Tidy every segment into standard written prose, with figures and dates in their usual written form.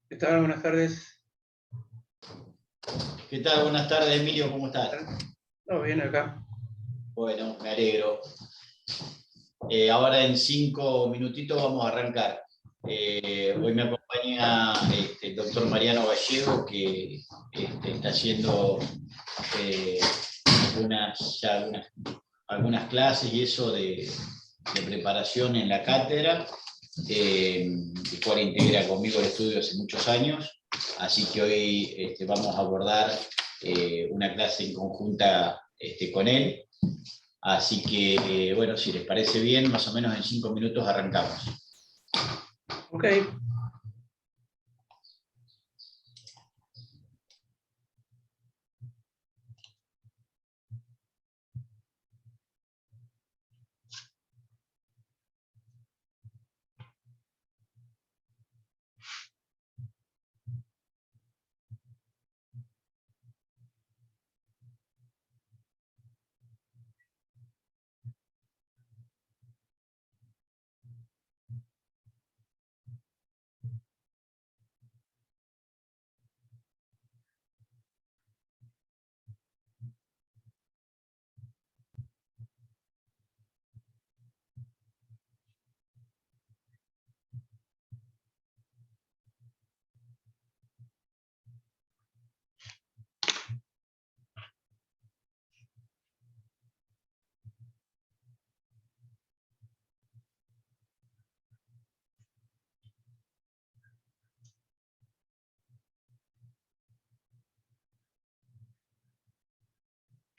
¿Qué tal? Buenas tardes. ¿Qué tal? Buenas tardes, Emilio, ¿cómo estás? Todo bien acá. Bueno, me alegro. Ahora en 5 minutitos vamos a arrancar. Hoy me acompaña el doctor Mariano Gallego, que está haciendo algunas clases y eso de preparación en la cátedra, el cual integra conmigo el estudio hace muchos años. Así que hoy vamos a abordar una clase en conjunta con él. Así que, bueno, si les parece bien, más o menos en 5 minutos arrancamos. Ok.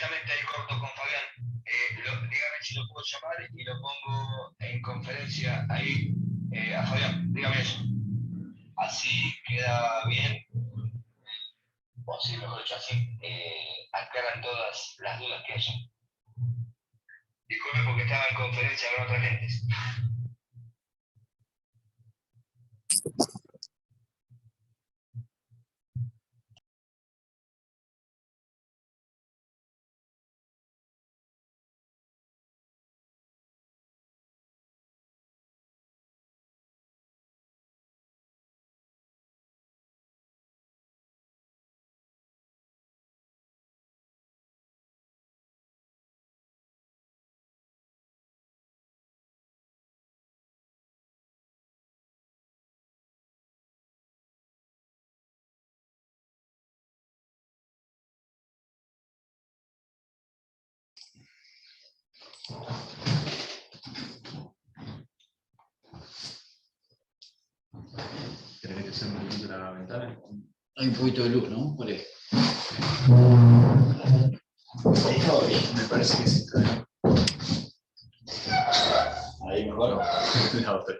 Ahí corto con Fabián. Dígame si lo puedo llamar y lo pongo en conferencia ahí a Fabián. Dígame eso. Así queda bien. O sí, mejor dicho, así aclaran todas las dudas que haya. Disculpe porque estaba en conferencia con otra gente. ¿Tenés que hacer un poquito la ventana? Hay un poquito de luz, ¿no? Por ahí. Me parece que sí. Ahí mejor. La otra.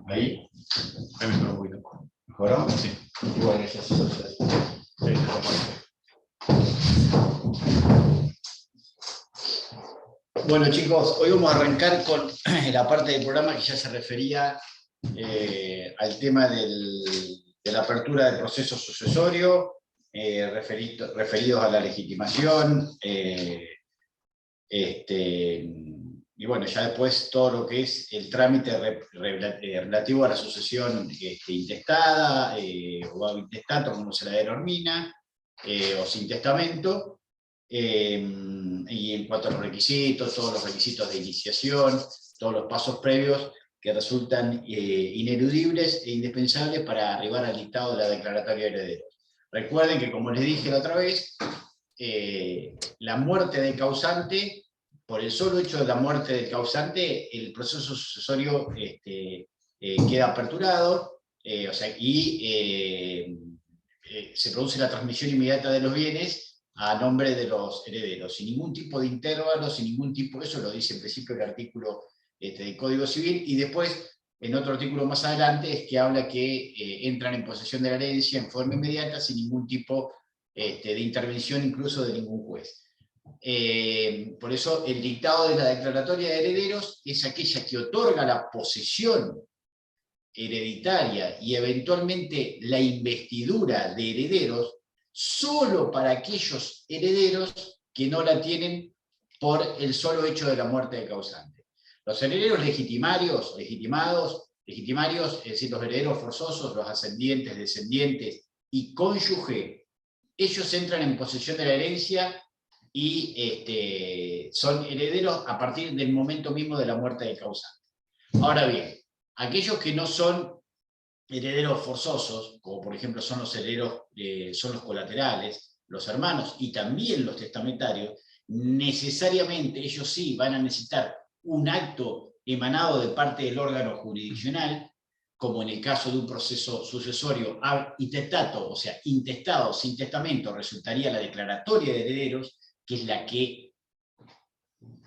Ahí. Ahí mejoró un poquito. ¿Mejoró? Sí. Igual que eso. Sí, Bueno, chicos, hoy vamos a arrancar con la parte del programa que ya se refería al tema de la apertura del proceso sucesorio, referidos a la legitimación, y bueno, ya después todo lo que es el trámite relativo a la sucesión intestada, o ab intestato, como se la denomina, o sin testamento. Y en cuanto a los requisitos, todos los requisitos de iniciación, todos los pasos previos que resultan ineludibles e indispensables para arribar al dictado de la declaratoria de herederos. Recuerden que, como les dije la otra vez, la muerte del causante, por el solo hecho de la muerte del causante, el proceso sucesorio queda aperturado, se produce la transmisión inmediata de los bienes a nombre de los herederos, sin ningún tipo de intervalo, sin ningún tipo, eso lo dice en principio el artículo del Código Civil, y después, en otro artículo más adelante, es que habla que entran en posesión de la herencia en forma inmediata, sin ningún tipo de intervención, incluso de ningún juez. Por eso, el dictado de la declaratoria de herederos es aquella que otorga la posesión hereditaria y eventualmente la investidura de herederos solo para aquellos herederos que no la tienen por el solo hecho de la muerte del causante. Los herederos legitimarios, es decir, los herederos forzosos, los ascendientes, descendientes y cónyuge, ellos entran en posesión de la herencia y son herederos a partir del momento mismo de la muerte del causante. Ahora bien, aquellos que no son herederos forzosos, como por ejemplo son los herederos, son los colaterales, los hermanos y también los testamentarios, necesariamente ellos sí van a necesitar un acto emanado de parte del órgano jurisdiccional, como en el caso de un proceso sucesorio intestato, o sea, intestado sin testamento, resultaría la declaratoria de herederos, que es la que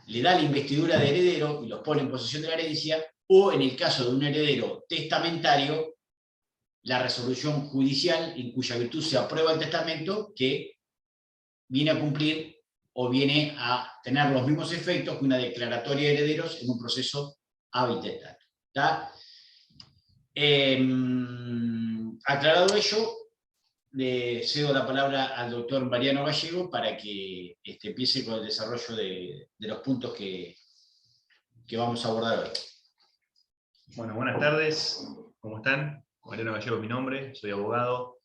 le da la investidura de heredero y los pone en posesión de la herencia, o en el caso de un heredero testamentario, la resolución judicial en cuya virtud se aprueba el testamento, que viene a cumplir o viene a tener los mismos efectos que una declaratoria de herederos en un proceso ab intestato. ¿Está? Aclarado ello, le cedo la palabra al doctor Mariano Gallego para que empiece con el desarrollo de los puntos que vamos a abordar hoy. Bueno, buenas tardes, ¿cómo están? Mariano Gallego es mi nombre, soy abogado,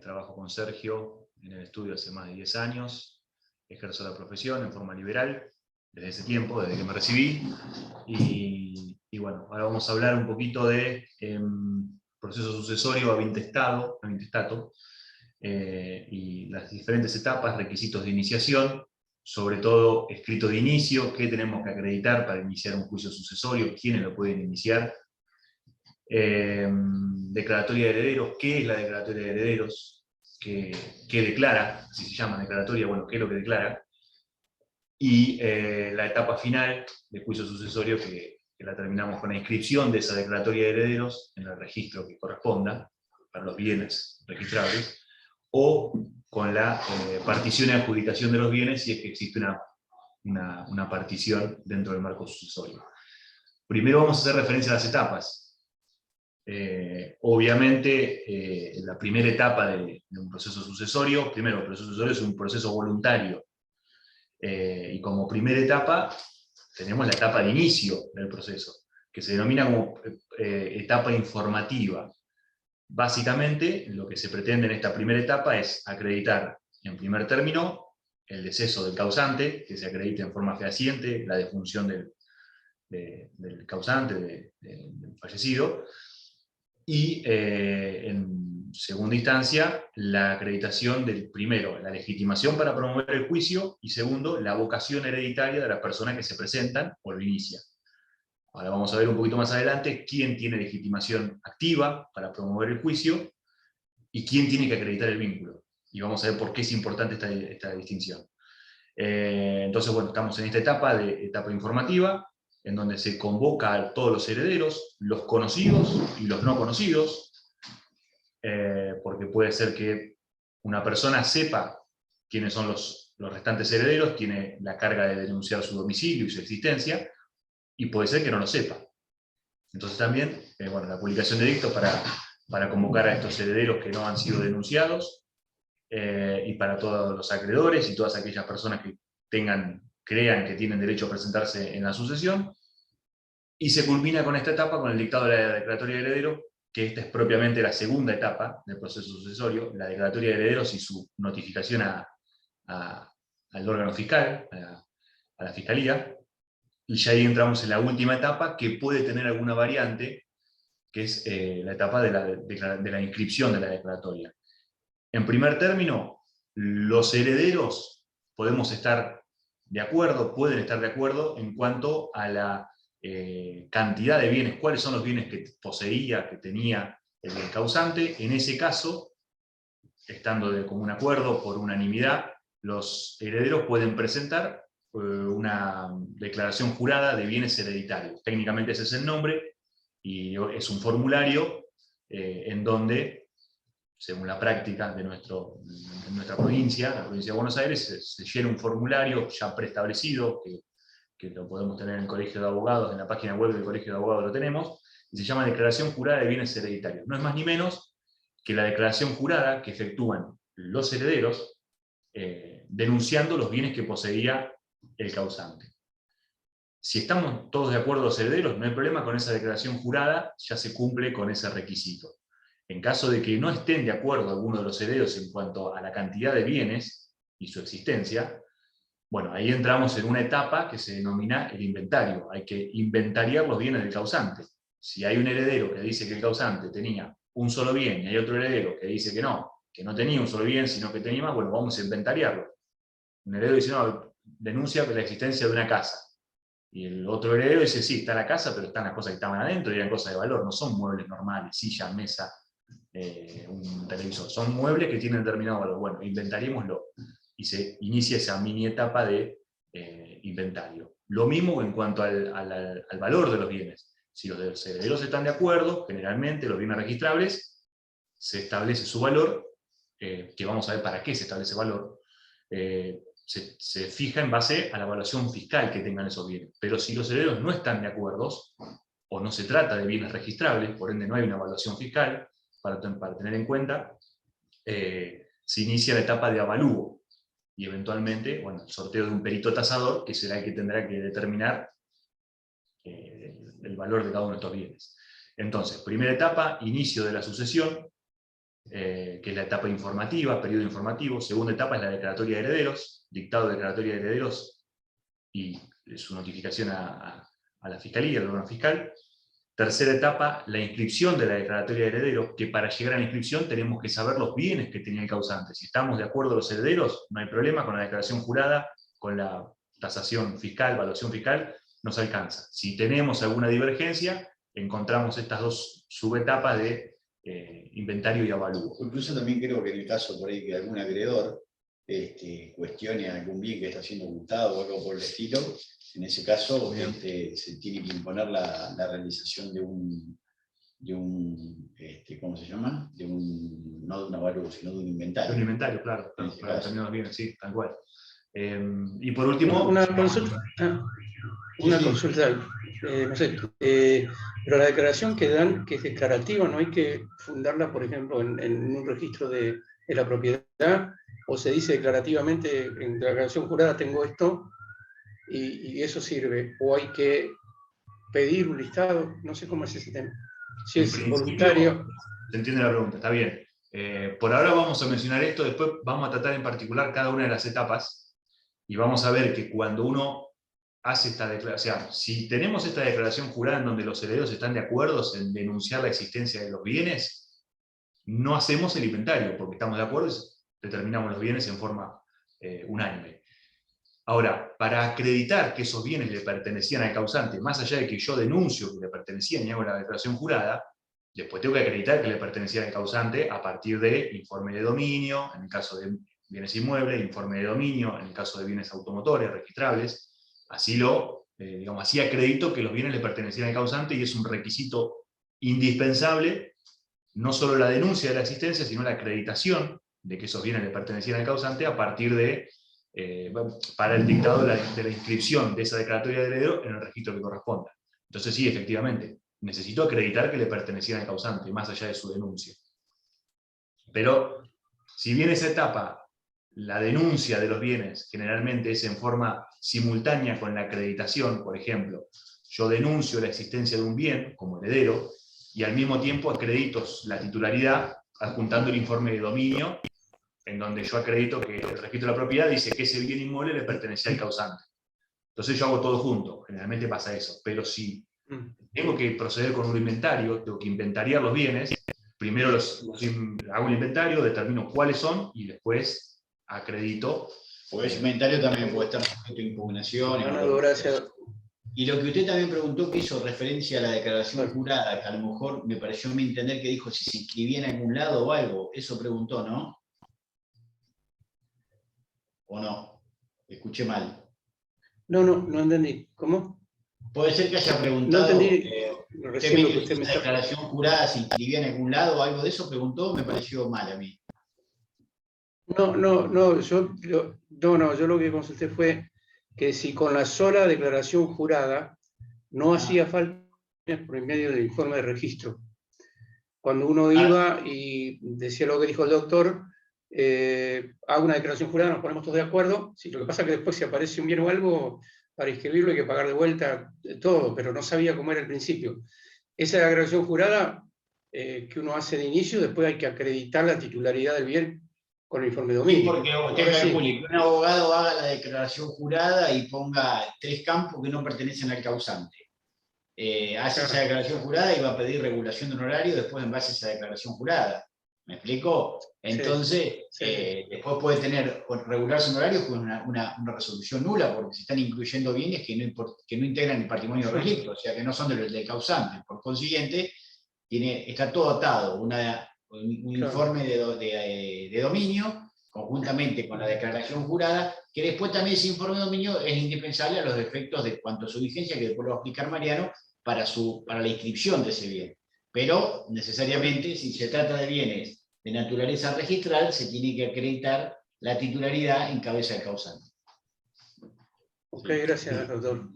trabajo con Sergio en el estudio hace más de 10 años, ejerzo la profesión en forma liberal desde ese tiempo, desde que me recibí, y bueno, ahora vamos a hablar un poquito de proceso sucesorio ab intestato, y las diferentes etapas, requisitos de iniciación, sobre todo escrito de inicio, qué tenemos que acreditar para iniciar un juicio sucesorio, quiénes lo pueden iniciar, declaratoria de herederos, qué es la declaratoria de herederos, qué declara, si se llama declaratoria, bueno, qué es lo que declara, y la etapa final del juicio sucesorio que la terminamos con la inscripción de esa declaratoria de herederos en el registro que corresponda, para los bienes registrables, o con la partición y adjudicación de los bienes si es que existe una partición dentro del marco sucesorio. Primero vamos a hacer referencia a las etapas. Obviamente, la primera etapa de un proceso sucesorio, primero, el proceso sucesorio es un proceso voluntario, y como primera etapa tenemos la etapa de inicio del proceso, que se denomina como etapa informativa. Básicamente, lo que se pretende en esta primera etapa es acreditar, en primer término, el deceso del causante, que se acredite en forma fehaciente la defunción del causante, del fallecido, y en segunda instancia, la acreditación del primero, la legitimación para promover el juicio, y segundo, la vocación hereditaria de las personas que se presentan o lo inician. Ahora vamos a ver un poquito más adelante quién tiene legitimación activa para promover el juicio y quién tiene que acreditar el vínculo. Y vamos a ver por qué es importante esta distinción. Entonces, bueno, estamos en esta etapa informativa, en donde se convoca a todos los herederos, los conocidos y los no conocidos, porque puede ser que una persona sepa quiénes son los restantes herederos, tiene la carga de denunciar su domicilio y su existencia, y puede ser que no lo sepa. Entonces también, bueno, la publicación de edictos para convocar a estos herederos que no han sido denunciados, y para todos los acreedores y todas aquellas personas que crean que tienen derecho a presentarse en la sucesión, y se culmina con esta etapa con el dictado de la declaratoria de heredero, que esta es propiamente la segunda etapa del proceso sucesorio, la declaratoria de herederos y su notificación al órgano fiscal, a la fiscalía, y ya ahí entramos en la última etapa, que puede tener alguna variante, que es la etapa de la inscripción de la declaratoria. En primer término, los herederos podemos estar de acuerdo, pueden estar de acuerdo en cuanto a la cantidad de bienes, cuáles son los bienes que poseía, que tenía el causante. En ese caso, estando de común acuerdo, por unanimidad, los herederos pueden presentar una declaración jurada de bienes hereditarios. Técnicamente ese es el nombre, y es un formulario en donde, según la práctica de nuestra provincia, la provincia de Buenos Aires, se llena un formulario ya preestablecido, que lo podemos tener en el Colegio de Abogados, en la página web del Colegio de Abogados lo tenemos, y se llama Declaración Jurada de Bienes Hereditarios. No es más ni menos que la declaración jurada que efectúan los herederos denunciando los bienes que poseía el causante. si estamos todos de acuerdo los herederos, no hay problema con esa declaración jurada, ya se cumple con ese requisito. En caso de que no estén de acuerdo alguno de los herederos en cuanto a la cantidad de bienes y su existencia, bueno, ahí entramos en una etapa que se denomina el inventario. Hay que inventariar los bienes del causante. Si hay un heredero que dice que el causante tenía un solo bien y hay otro heredero que dice que no tenía un solo bien, sino que tenía más, bueno, vamos a inventariarlo. Un heredero dice, no, denuncia la existencia de una casa. Y el otro heredero dice, sí, está la casa, pero están las cosas que estaban adentro y eran cosas de valor, no son muebles normales, silla, mesa, un televisor. Son muebles que tienen determinado valor. Bueno, inventariémoslo. Y se inicia esa mini etapa de inventario. Lo mismo en cuanto al valor de los bienes. Si los herederos están de acuerdo, generalmente los bienes registrables, se establece su valor, que vamos a ver para qué se establece valor, se fija en base a la evaluación fiscal que tengan esos bienes. Pero si los herederos no están de acuerdo, o no se trata de bienes registrables, por ende no hay una evaluación fiscal, para tener en cuenta, se inicia la etapa de avalúo, y eventualmente, bueno, el sorteo de un perito tasador, que será el que tendrá que determinar el valor de cada uno de estos bienes. Entonces, primera etapa, inicio de la sucesión, que es la etapa informativa, periodo informativo. Segunda etapa es la declaratoria de herederos, dictado de declaratoria de herederos y su notificación a la fiscalía, al órgano fiscal. Tercera etapa, la inscripción de la declaratoria de herederos, que para llegar a la inscripción tenemos que saber los bienes que tenía el causante. Si estamos de acuerdo los herederos, no hay problema con la declaración jurada, con la tasación fiscal, evaluación fiscal, nos alcanza. Si tenemos alguna divergencia, encontramos estas dos subetapas de inventario y avalúo. Incluso también creo que en el caso por ahí que algún acreedor cuestione algún bien que está siendo ocultado o algo por el estilo, en ese caso se tiene que imponer la realización de un ¿cómo se llama? No de un avalúo, sino de un inventario. Un inventario, claro, En ese para caso. determinados bienes, sí, tal cual. Y por último... Una consulta. Una consulta, no sé, pero la declaración que dan, que es declarativa, no hay que fundarla, por ejemplo, en un registro de la propiedad, o se dice declarativamente en la declaración jurada tengo esto y eso sirve, o hay que pedir un listado, no sé cómo es ese tema. Si es voluntario. Se entiende la pregunta, está bien. Por ahora vamos a mencionar esto, después vamos a tratar en particular cada una de las etapas y vamos a ver que cuando uno hace esta declaración, o sea, si tenemos esta declaración jurada en donde los herederos están de acuerdo en denunciar la existencia de los bienes, no hacemos el inventario, porque estamos de acuerdo y determinamos los bienes en forma unánime. Ahora, para acreditar que esos bienes le pertenecían al causante, más allá de que yo denuncio que le pertenecían y hago la declaración jurada, después tengo que acreditar que le pertenecían al causante a partir de informe de dominio, en el caso de bienes inmuebles, informe de dominio, en el caso de bienes automotores, registrables. Así así acredito que los bienes le pertenecían al causante y es un requisito indispensable, no solo la denuncia de la existencia, sino la acreditación de que esos bienes le pertenecían al causante a partir de, para el dictado de la inscripción de esa declaratoria de heredero en el registro que corresponda. Entonces sí, efectivamente, necesito acreditar que le pertenecían al causante, más allá de su denuncia. Pero, si bien esa etapa, la denuncia de los bienes generalmente es en forma simultánea con la acreditación, por ejemplo, yo denuncio la existencia de un bien como heredero y al mismo tiempo acredito la titularidad adjuntando el informe de dominio en donde yo acredito que el registro de la propiedad dice que ese bien inmueble le pertenecía al causante. Entonces yo hago todo junto, generalmente pasa eso, pero si tengo que proceder con un inventario, tengo que inventariar los bienes, primero hago un inventario, determino cuáles son y después acredito. Porque ese inventario también puede estar sujeto a impugnación. Y lo que usted también preguntó, que hizo referencia a la declaración jurada, que a lo mejor me pareció entender que dijo si se inscribía en algún lado o algo, eso preguntó, ¿no? ¿O no? Escuché mal. No entendí. ¿Cómo? Puede ser que haya preguntado. No entendí. Recién lo que usted me ¿La está... declaración jurada se inscribía en algún lado o algo de eso? Preguntó, me pareció mal a mí. Yo lo que consulté fue que si con la sola declaración jurada no hacía falta por medio del informe de registro. Cuando uno iba y decía lo que dijo el doctor, hago una declaración jurada, nos ponemos todos de acuerdo, si lo que pasa es que después si aparece un bien o algo, para inscribirlo hay que pagar de vuelta todo, pero no sabía cómo era el principio. Esa declaración jurada que uno hace de inicio, después hay que acreditar la titularidad del bien con el informe Sí, domínio. porque usted calcule que un abogado haga la declaración jurada y ponga 3 campos que no pertenecen al causante. Hace esa declaración jurada y va a pedir regulación de honorario después en base a esa declaración jurada. ¿Me explico? Entonces, después puede tener regularse honorarios con una resolución nula, porque se están incluyendo bienes que no integran el patrimonio registro, o sea, que no son del causante. Por consiguiente, está todo atado, un informe de dominio, conjuntamente con la declaración jurada, que después también ese informe de dominio es indispensable a los efectos de cuanto a su vigencia, que después lo va a explicar Mariano, para la inscripción de ese bien. Pero necesariamente, si se trata de bienes de naturaleza registral, se tiene que acreditar la titularidad en cabeza del causante. Ok, gracias, doctor.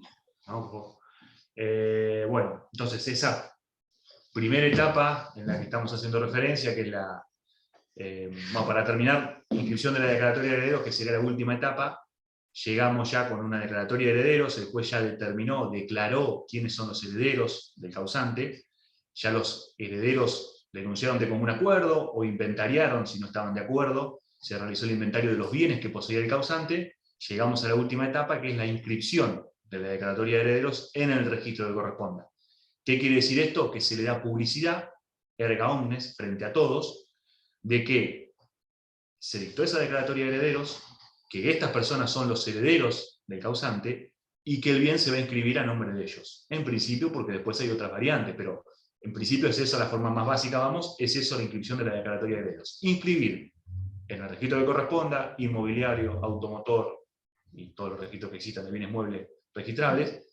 Bueno, entonces esa primera etapa en la que estamos haciendo referencia, que es la, para terminar, inscripción de la declaratoria de herederos, que sería la última etapa. Llegamos ya con una declaratoria de herederos, el juez ya declaró quiénes son los herederos del causante, ya los herederos denunciaron de común acuerdo o inventariaron si no estaban de acuerdo, se realizó el inventario de los bienes que poseía el causante, llegamos a la última etapa, que es la inscripción de la declaratoria de herederos en el registro que corresponda. ¿Qué quiere decir esto? Que se le da publicidad, erga omnes, frente a todos, de que se dictó esa declaratoria de herederos, que estas personas son los herederos del causante, y que el bien se va a inscribir a nombre de ellos. En principio, porque después hay otras variantes, pero en principio es esa la forma más básica, es eso la inscripción de la declaratoria de herederos. Inscribir en el registro que corresponda, inmobiliario, automotor, y todos los registros que existan de bienes muebles registrables,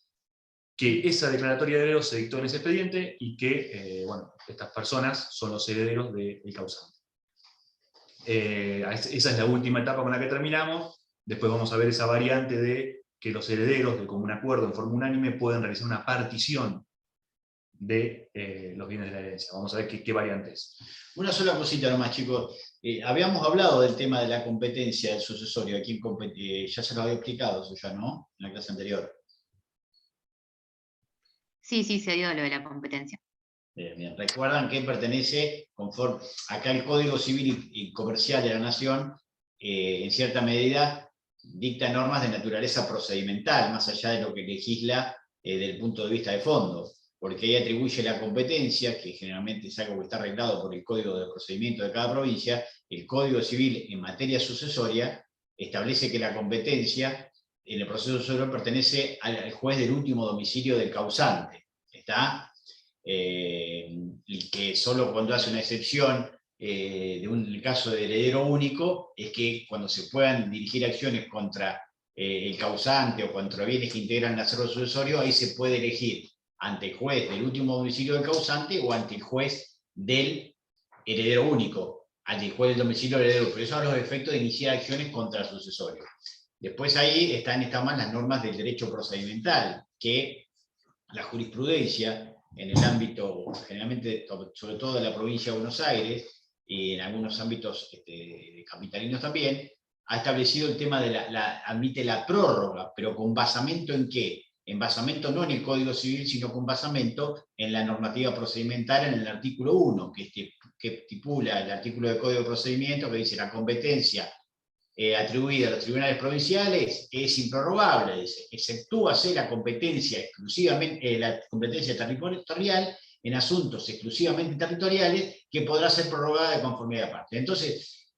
que esa declaratoria de herederos se dictó en ese expediente y que estas personas son los herederos del causante. Esa es la última etapa con la que terminamos. Después vamos a ver esa variante de que los herederos, de común acuerdo, en forma unánime, pueden realizar una partición de los bienes de la herencia. Vamos a ver qué variante es. Una sola cosita nomás, chicos. Habíamos hablado del tema de la competencia del sucesorio. Aquí ya se lo había explicado eso ya, ¿no? En la clase anterior. Sí, se dio lo de la competencia. Bien. Recuerdan que pertenece, conforme acá el Código Civil y Comercial de la Nación, en cierta medida, dicta normas de naturaleza procedimental, más allá de lo que legisla desde el punto de vista de fondo, porque ahí atribuye la competencia, que generalmente es algo que está arreglado por el Código de Procedimiento de cada provincia. El Código Civil en materia sucesoria establece que la competencia en el proceso sucesorio pertenece al juez del último domicilio del causante. ¿Está? Y que solo cuando hace una excepción el caso de heredero único, es que cuando se puedan dirigir acciones contra el causante o contra bienes que integran el acervo sucesorio, ahí se puede elegir ante el juez del último domicilio del causante o ante el juez del heredero único, ante el juez del domicilio del heredero. Pero eso a los efectos de iniciar acciones contra el sucesorio. Después ahí están más las normas del derecho procedimental, que la jurisprudencia en el ámbito, generalmente, sobre todo de la provincia de Buenos Aires, y en algunos ámbitos capitalinos también, ha establecido el tema de admite la prórroga, pero ¿con basamento en qué? En basamento no en el Código Civil, sino con basamento en la normativa procedimental, en el artículo 1, que estipula el artículo del Código de Procedimiento, que dice la competencia atribuida a los tribunales provinciales es improrrogable, exceptúase la competencia territorial en asuntos exclusivamente territoriales, que podrá ser prorrogada de conformidad de parte. Entonces,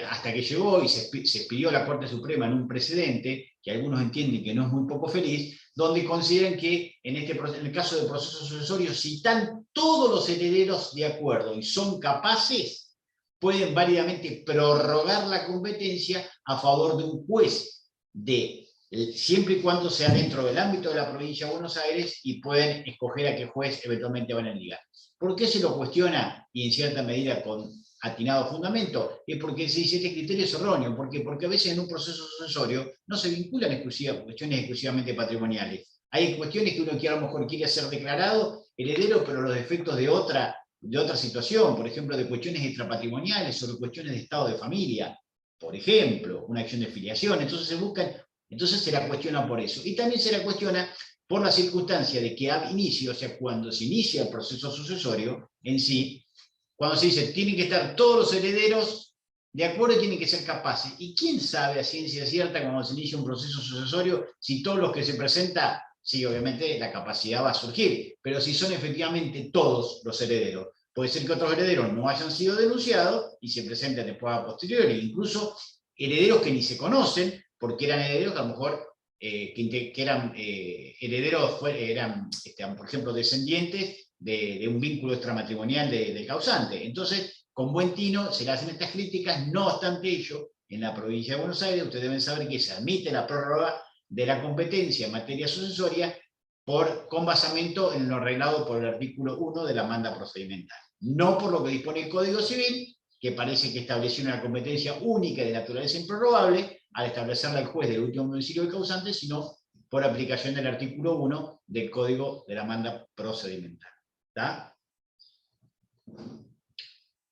hasta que llegó y se expidió la Corte Suprema en un precedente, que algunos entienden que no es muy poco feliz, donde consideran que en el caso del proceso sucesorio, si están todos los herederos de acuerdo y son capaces, pueden válidamente prorrogar la competencia a favor de un juez, siempre y cuando sea dentro del ámbito de la provincia de Buenos Aires, y pueden escoger a qué juez eventualmente van a ligar. ¿Por qué se lo cuestiona, y en cierta medida con atinado fundamento? Es porque se dice que este criterio es erróneo. ¿Por qué? Porque a veces en un proceso sucesorio no se vinculan cuestiones exclusivamente patrimoniales. Hay cuestiones que uno a lo mejor quiere hacer declarado heredero, pero los efectos de otra situación, por ejemplo, de cuestiones extrapatrimoniales, sobre cuestiones de estado de familia, por ejemplo, una acción de filiación. Entonces se buscan Entonces se la cuestiona por eso. Y también se la cuestiona por la circunstancia de que ab inicio, o sea, cuando se inicia el proceso sucesorio en sí, cuando se dice tienen que estar todos los herederos de acuerdo y tienen que ser capaces. ¿Y quién sabe a ciencia cierta cuando se inicia un proceso sucesorio si todos los que se presentan, sí, obviamente la capacidad va a surgir, pero si son efectivamente todos los herederos? Puede ser que otros herederos no hayan sido denunciados y se presenten después a posteriori, incluso herederos que ni se conocen, porque eran herederos que a lo mejor que eran herederos, eran, por ejemplo, descendientes de un vínculo extramatrimonial del causante. Entonces, con buen tino se le hacen estas críticas, no obstante ello, en la provincia de Buenos Aires, ustedes deben saber que se admite la prórroga de la competencia en materia sucesoria con basamento en lo arreglado por el artículo 1 de la manda procedimental. No por lo que dispone el Código Civil, que parece que estableció una competencia única de naturaleza improrrogable, al establecerla el juez del último domicilio del causante, sino por aplicación del artículo 1 del Código de la Manda Procedimental. ¿Está?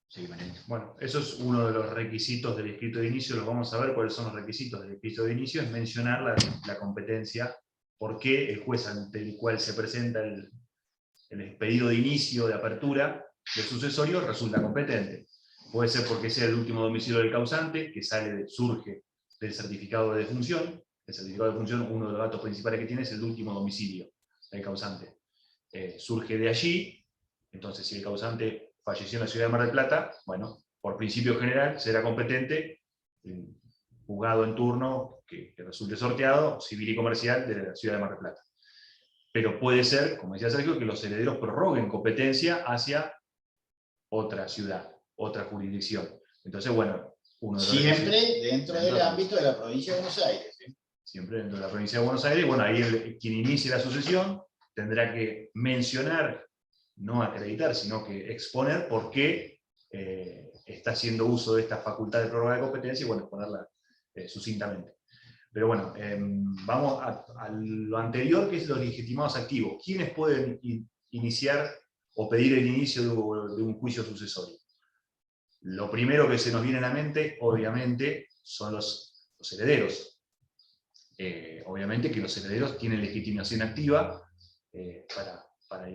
Sí, bueno, eso es uno de los requisitos del escrito de inicio. Los vamos a ver cuáles son los requisitos del escrito de inicio. Es mencionar la competencia, por qué el juez ante el cual se presenta el pedido de inicio, de apertura del sucesorio, resulta competente. Puede ser porque sea el último domicilio del causante, que surge del certificado de defunción. El certificado de defunción, uno de los datos principales que tiene es el último domicilio del causante. Surge de allí, entonces si el causante falleció en la ciudad de Mar del Plata, bueno, por principio general será competente el juzgado en turno que resulte sorteado, civil y comercial de la ciudad de Mar del Plata. Pero puede ser, como decía Sergio, que los herederos prorroguen competencia hacia otra ciudad, otra jurisdicción. Entonces, bueno, uno de los siempre dentro del ámbito de la provincia de Buenos Aires. ¿Sí? Siempre dentro de la provincia de Buenos Aires. Bueno, ahí quien inicie la sucesión tendrá que mencionar, no acreditar, sino que exponer por qué está haciendo uso de esta facultad de prórroga de competencia y, bueno, exponerla sucintamente. Pero bueno, vamos a lo anterior, que es los legitimados activos. ¿Quiénes pueden iniciar o pedir el inicio de un juicio sucesorio? Lo primero que se nos viene a la mente, obviamente, son los herederos. Obviamente que los herederos tienen legitimación activa para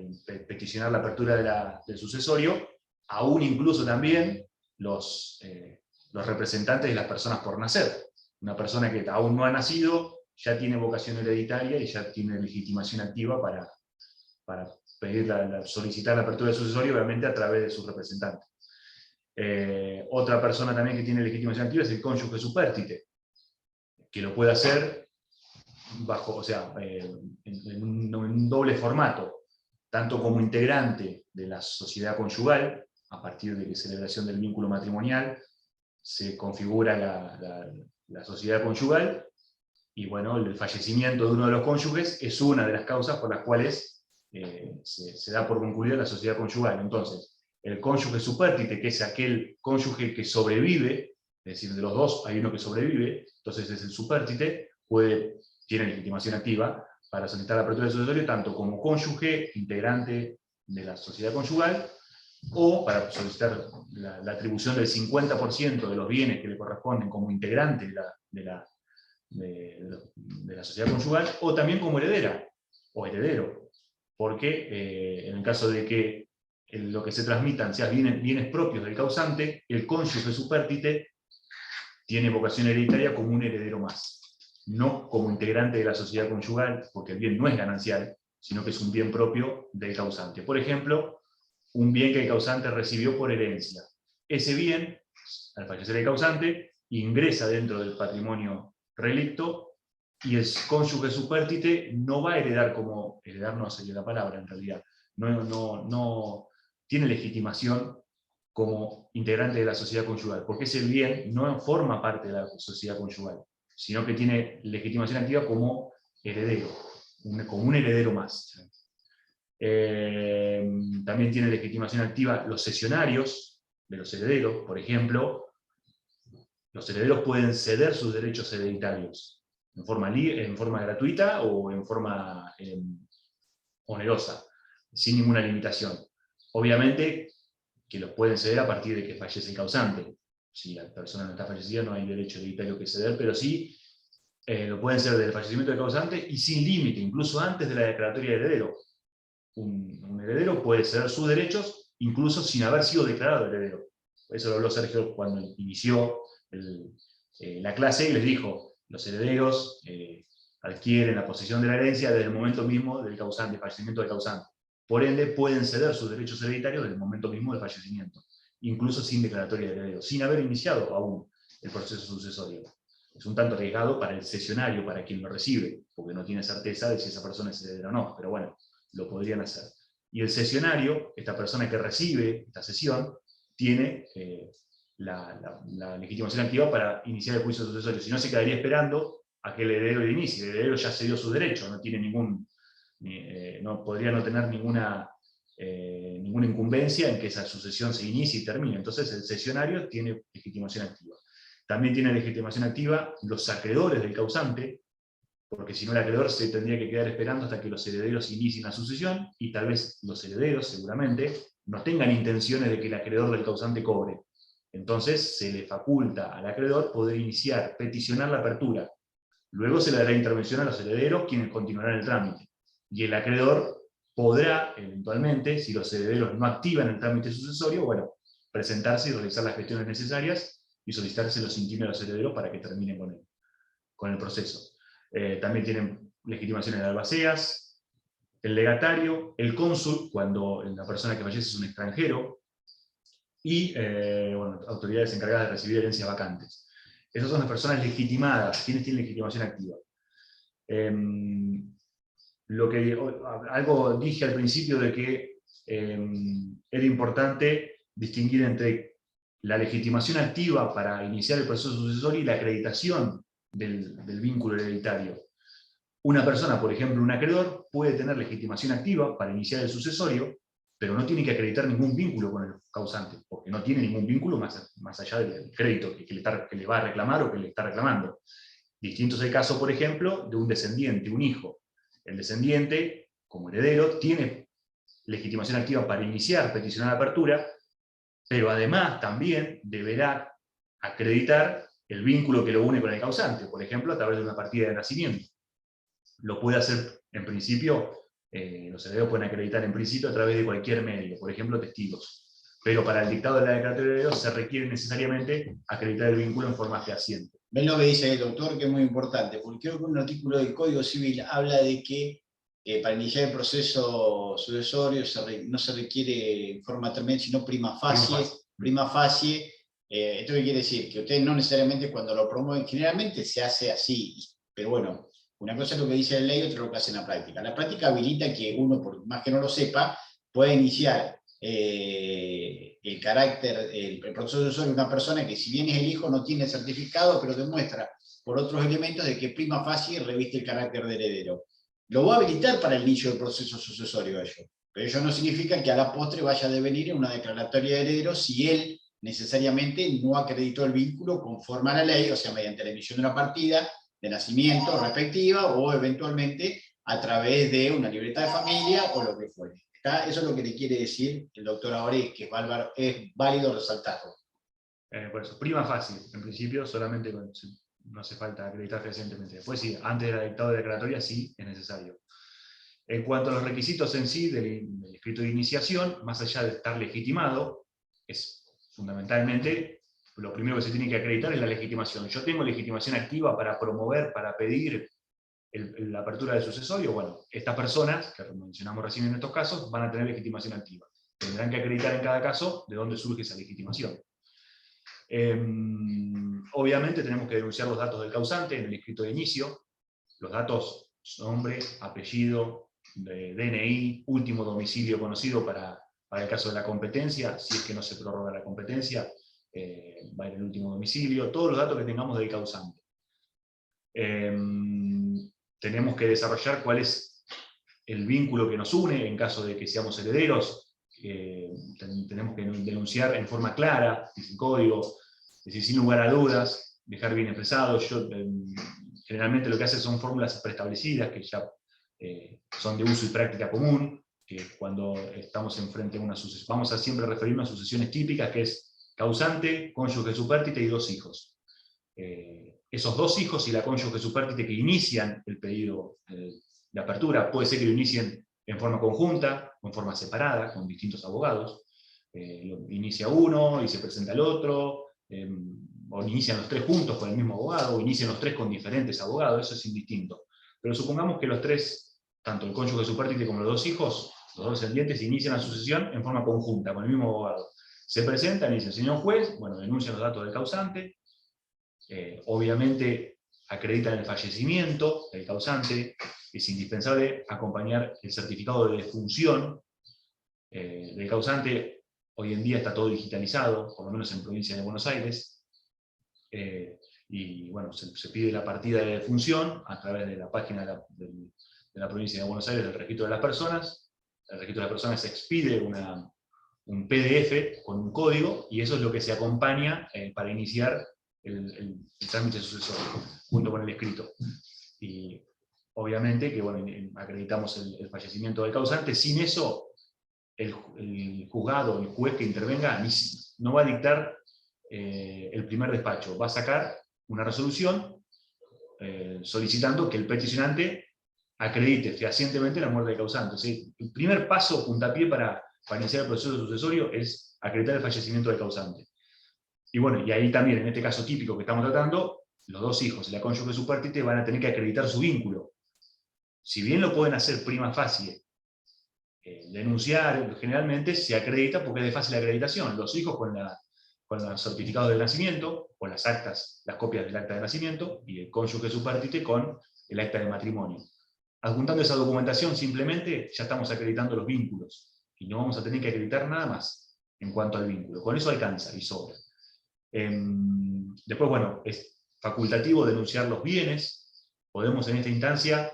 peticionar la apertura del sucesorio, aún incluso también los representantes de las personas por nacer. Una persona que aún no ha nacido ya tiene vocación hereditaria y ya tiene legitimación activa para pedir solicitar la apertura del sucesorio, obviamente a través de sus representantes. Otra persona también que tiene legitimación activa es el cónyuge supérstite, que lo puede hacer bajo, o sea, en un doble formato, tanto como integrante de la sociedad conyugal, a partir de la celebración del vínculo matrimonial, se configura la sociedad conyugal, y bueno, el fallecimiento de uno de los cónyuges es una de las causas por las cuales se da por concluida la sociedad conyugal. Entonces, el cónyuge supérstite, que es aquel cónyuge que sobrevive, es decir, de los dos hay uno que sobrevive, entonces es el supérstite, tiene legitimación activa para solicitar la apertura del sucesorio, tanto como cónyuge, integrante de la sociedad conyugal, o para solicitar la atribución del 50% de los bienes que le corresponden como integrante de la sociedad conyugal, o también como heredera, o heredero, porque en el caso de que lo que se transmitan sean bienes propios del causante, el cónyuge supérstite tiene vocación hereditaria como un heredero más, no como integrante de la sociedad conyugal, porque el bien no es ganancial, sino que es un bien propio del causante. Por ejemplo, un bien que el causante recibió por herencia. Ese bien, al fallecer el causante, ingresa dentro del patrimonio relicto, y el cónyuge supérstite no va a heredar como, heredar no sería la palabra en realidad, no tiene legitimación como integrante de la sociedad conyugal, porque ese bien no forma parte de la sociedad conyugal, sino que tiene legitimación activa como heredero, como un heredero más. También tiene legitimación activa los cesionarios de los herederos. Por ejemplo, los herederos pueden ceder sus derechos hereditarios en forma gratuita o en forma onerosa, sin ninguna limitación. Obviamente que los pueden ceder a partir de que fallece el causante. Si la persona no está fallecida no hay derecho hereditario que ceder, pero sí lo pueden ser del fallecimiento del causante y sin límite, incluso antes de la declaratoria de heredero. Un heredero puede ceder sus derechos incluso sin haber sido declarado heredero. Eso lo habló Sergio cuando inició la clase y les dijo, los herederos adquieren la posesión de la herencia desde el momento mismo del causante, del fallecimiento del causante. Por ende, pueden ceder sus derechos hereditarios desde el momento mismo del fallecimiento, incluso sin declaratoria de heredero, sin haber iniciado aún el proceso sucesorio. Es un tanto arriesgado para el cesionario, para quien lo recibe, porque no tiene certeza de si esa persona es heredera o no, pero bueno, lo podrían hacer. Y el cesionario, esta persona que recibe esta cesión, tiene la legitimación activa para iniciar el juicio sucesorio, si no se quedaría esperando a que el heredero lo inicie. El heredero ya cedió su derecho, no tiene podría no tener ninguna incumbencia en que esa sucesión se inicie y termine. Entonces el cesionario tiene legitimación activa. También tiene legitimación activa los acreedores del causante, porque si no el acreedor se tendría que quedar esperando hasta que los herederos inicien la sucesión, y tal vez los herederos, seguramente, no tengan intenciones de que el acreedor del causante cobre. Entonces se le faculta al acreedor poder iniciar, peticionar la apertura. Luego se le dará intervención a los herederos, quienes continuarán el trámite. Y el acreedor podrá, eventualmente, si los herederos no activan el trámite sucesorio, bueno, presentarse y realizar las gestiones necesarias y solicitarse los intime a los herederos para que terminen con el proceso. También tienen legitimación en albaceas, el legatario, el cónsul, cuando la persona que fallece es un extranjero, y bueno, autoridades encargadas de recibir herencias vacantes. Esas son las personas legitimadas, quienes tienen legitimación activa. Algo dije al principio de que era importante distinguir entre la legitimación activa para iniciar el proceso sucesorio y la acreditación del vínculo hereditario. Una persona, por ejemplo, un acreedor, puede tener legitimación activa para iniciar el sucesorio, pero no tiene que acreditar ningún vínculo con el causante, porque no tiene ningún vínculo más allá del crédito que le va a reclamar o que le está reclamando. Distinto es el caso, por ejemplo, de un descendiente, un hijo. El descendiente, como heredero, tiene legitimación activa para iniciar, peticionar la apertura, pero además también deberá acreditar el vínculo que lo une con el causante, por ejemplo, a través de una partida de nacimiento. Lo puede hacer, en principio, los herederos pueden acreditar en principio a través de cualquier medio, por ejemplo, testigos. Pero para el dictado de la declaratoria de herederos se requiere necesariamente acreditar el vínculo en forma fehaciente. Ven lo que dice el doctor, que es muy importante, porque creo que un artículo del Código Civil habla de que para iniciar el proceso sucesorio no se requiere en forma terminal, sino prima facie. ¿Esto qué quiere decir? Que ustedes no necesariamente cuando lo promueven, generalmente se hace así, pero bueno, una cosa es lo que dice la ley, otra es lo que hace en la práctica. La práctica habilita que uno, por más que no lo sepa, puede iniciar el proceso sucesorio de una persona que, si bien es el hijo, no tiene certificado, pero demuestra por otros elementos de que prima facie reviste el carácter de heredero. Lo va a habilitar para el inicio del proceso sucesorio ello, pero ello no significa que a la postre vaya a devenir en una declaratoria de heredero si él necesariamente no acreditó el vínculo conforme a la ley, o sea, mediante la emisión de una partida de nacimiento respectiva, o eventualmente a través de una libreta de familia o lo que fuere. Eso es lo que le quiere decir el doctor ahora, y que es válido resaltarlo. Por eso, prima facie, en principio, solamente no hace falta acreditar fehacientemente. Después sí, antes de la dictado de declaratoria sí es necesario. En cuanto a los requisitos en sí del escrito de iniciación, más allá de estar legitimado, es fundamentalmente lo primero que se tiene que acreditar es la legitimación. Yo tengo legitimación activa para promover, para pedir la apertura del sucesorio. Bueno, estas personas, que mencionamos recién en estos casos, van a tener legitimación activa. Tendrán que acreditar en cada caso de dónde surge esa legitimación. Obviamente tenemos que denunciar los datos del causante en el escrito de inicio, los datos: nombre, apellido, DNI, último domicilio conocido para el caso de la competencia, si es que no se prorroga la competencia, va a ir el último domicilio, todos los datos que tengamos del causante. Tenemos que desarrollar cuál es el vínculo que nos une en caso de que seamos herederos. Tenemos que denunciar en forma clara, dice el código, es decir, sin lugar a dudas, dejar bien expresado. Generalmente lo que hace son fórmulas preestablecidas que ya son de uso y práctica común, que cuando estamos enfrente a una sucesión, vamos a siempre referirnos a sucesiones típicas, que es causante, cónyuge supérstite y dos hijos. esos dos hijos y la cónyuge supérstite que inician el pedido de apertura, puede ser que lo inicien en forma conjunta o en forma separada, con distintos abogados. Lo inicia uno y se presenta el otro, o inician los tres juntos con el mismo abogado, o inician los tres con diferentes abogados, eso es indistinto. Pero supongamos que los tres, tanto el cónyuge supérstite como los dos hijos, los dos descendientes, inician la sucesión en forma conjunta, con el mismo abogado. Se presentan y dicen, señor juez, bueno, denuncian los datos del causante, obviamente acreditan el fallecimiento del causante, es indispensable acompañar el certificado de defunción del causante. Hoy en día está todo digitalizado, por lo menos en provincia de Buenos Aires, y bueno, se pide la partida de defunción a través de la página de la provincia de Buenos Aires del registro de las personas. El registro de las personas se expide un PDF con un código, y eso es lo que se acompaña para iniciar el trámite sucesorio, junto con el escrito. Y obviamente que bueno, acreditamos el fallecimiento del causante. Sin eso, el juzgado, el juez que intervenga, no va a dictar el primer despacho, va a sacar una resolución solicitando que el peticionante acredite fehacientemente la muerte del causante. O sea, el primer paso, puntapié para iniciar el proceso sucesorio, es acreditar el fallecimiento del causante. Y bueno, y ahí también, en este caso típico que estamos tratando, los dos hijos y la cónyuge supérstite van a tener que acreditar su vínculo. Si bien lo pueden hacer prima facie, denunciar, generalmente se acredita porque es de fácil acreditación. Los hijos con los certificados de nacimiento, con las actas, las copias del acta de nacimiento, y el cónyuge supérstite con el acta de matrimonio. Adjuntando esa documentación, simplemente ya estamos acreditando los vínculos, y no vamos a tener que acreditar nada más en cuanto al vínculo. Con eso alcanza y sobra. Después, bueno, es facultativo denunciar los bienes. Podemos en esta instancia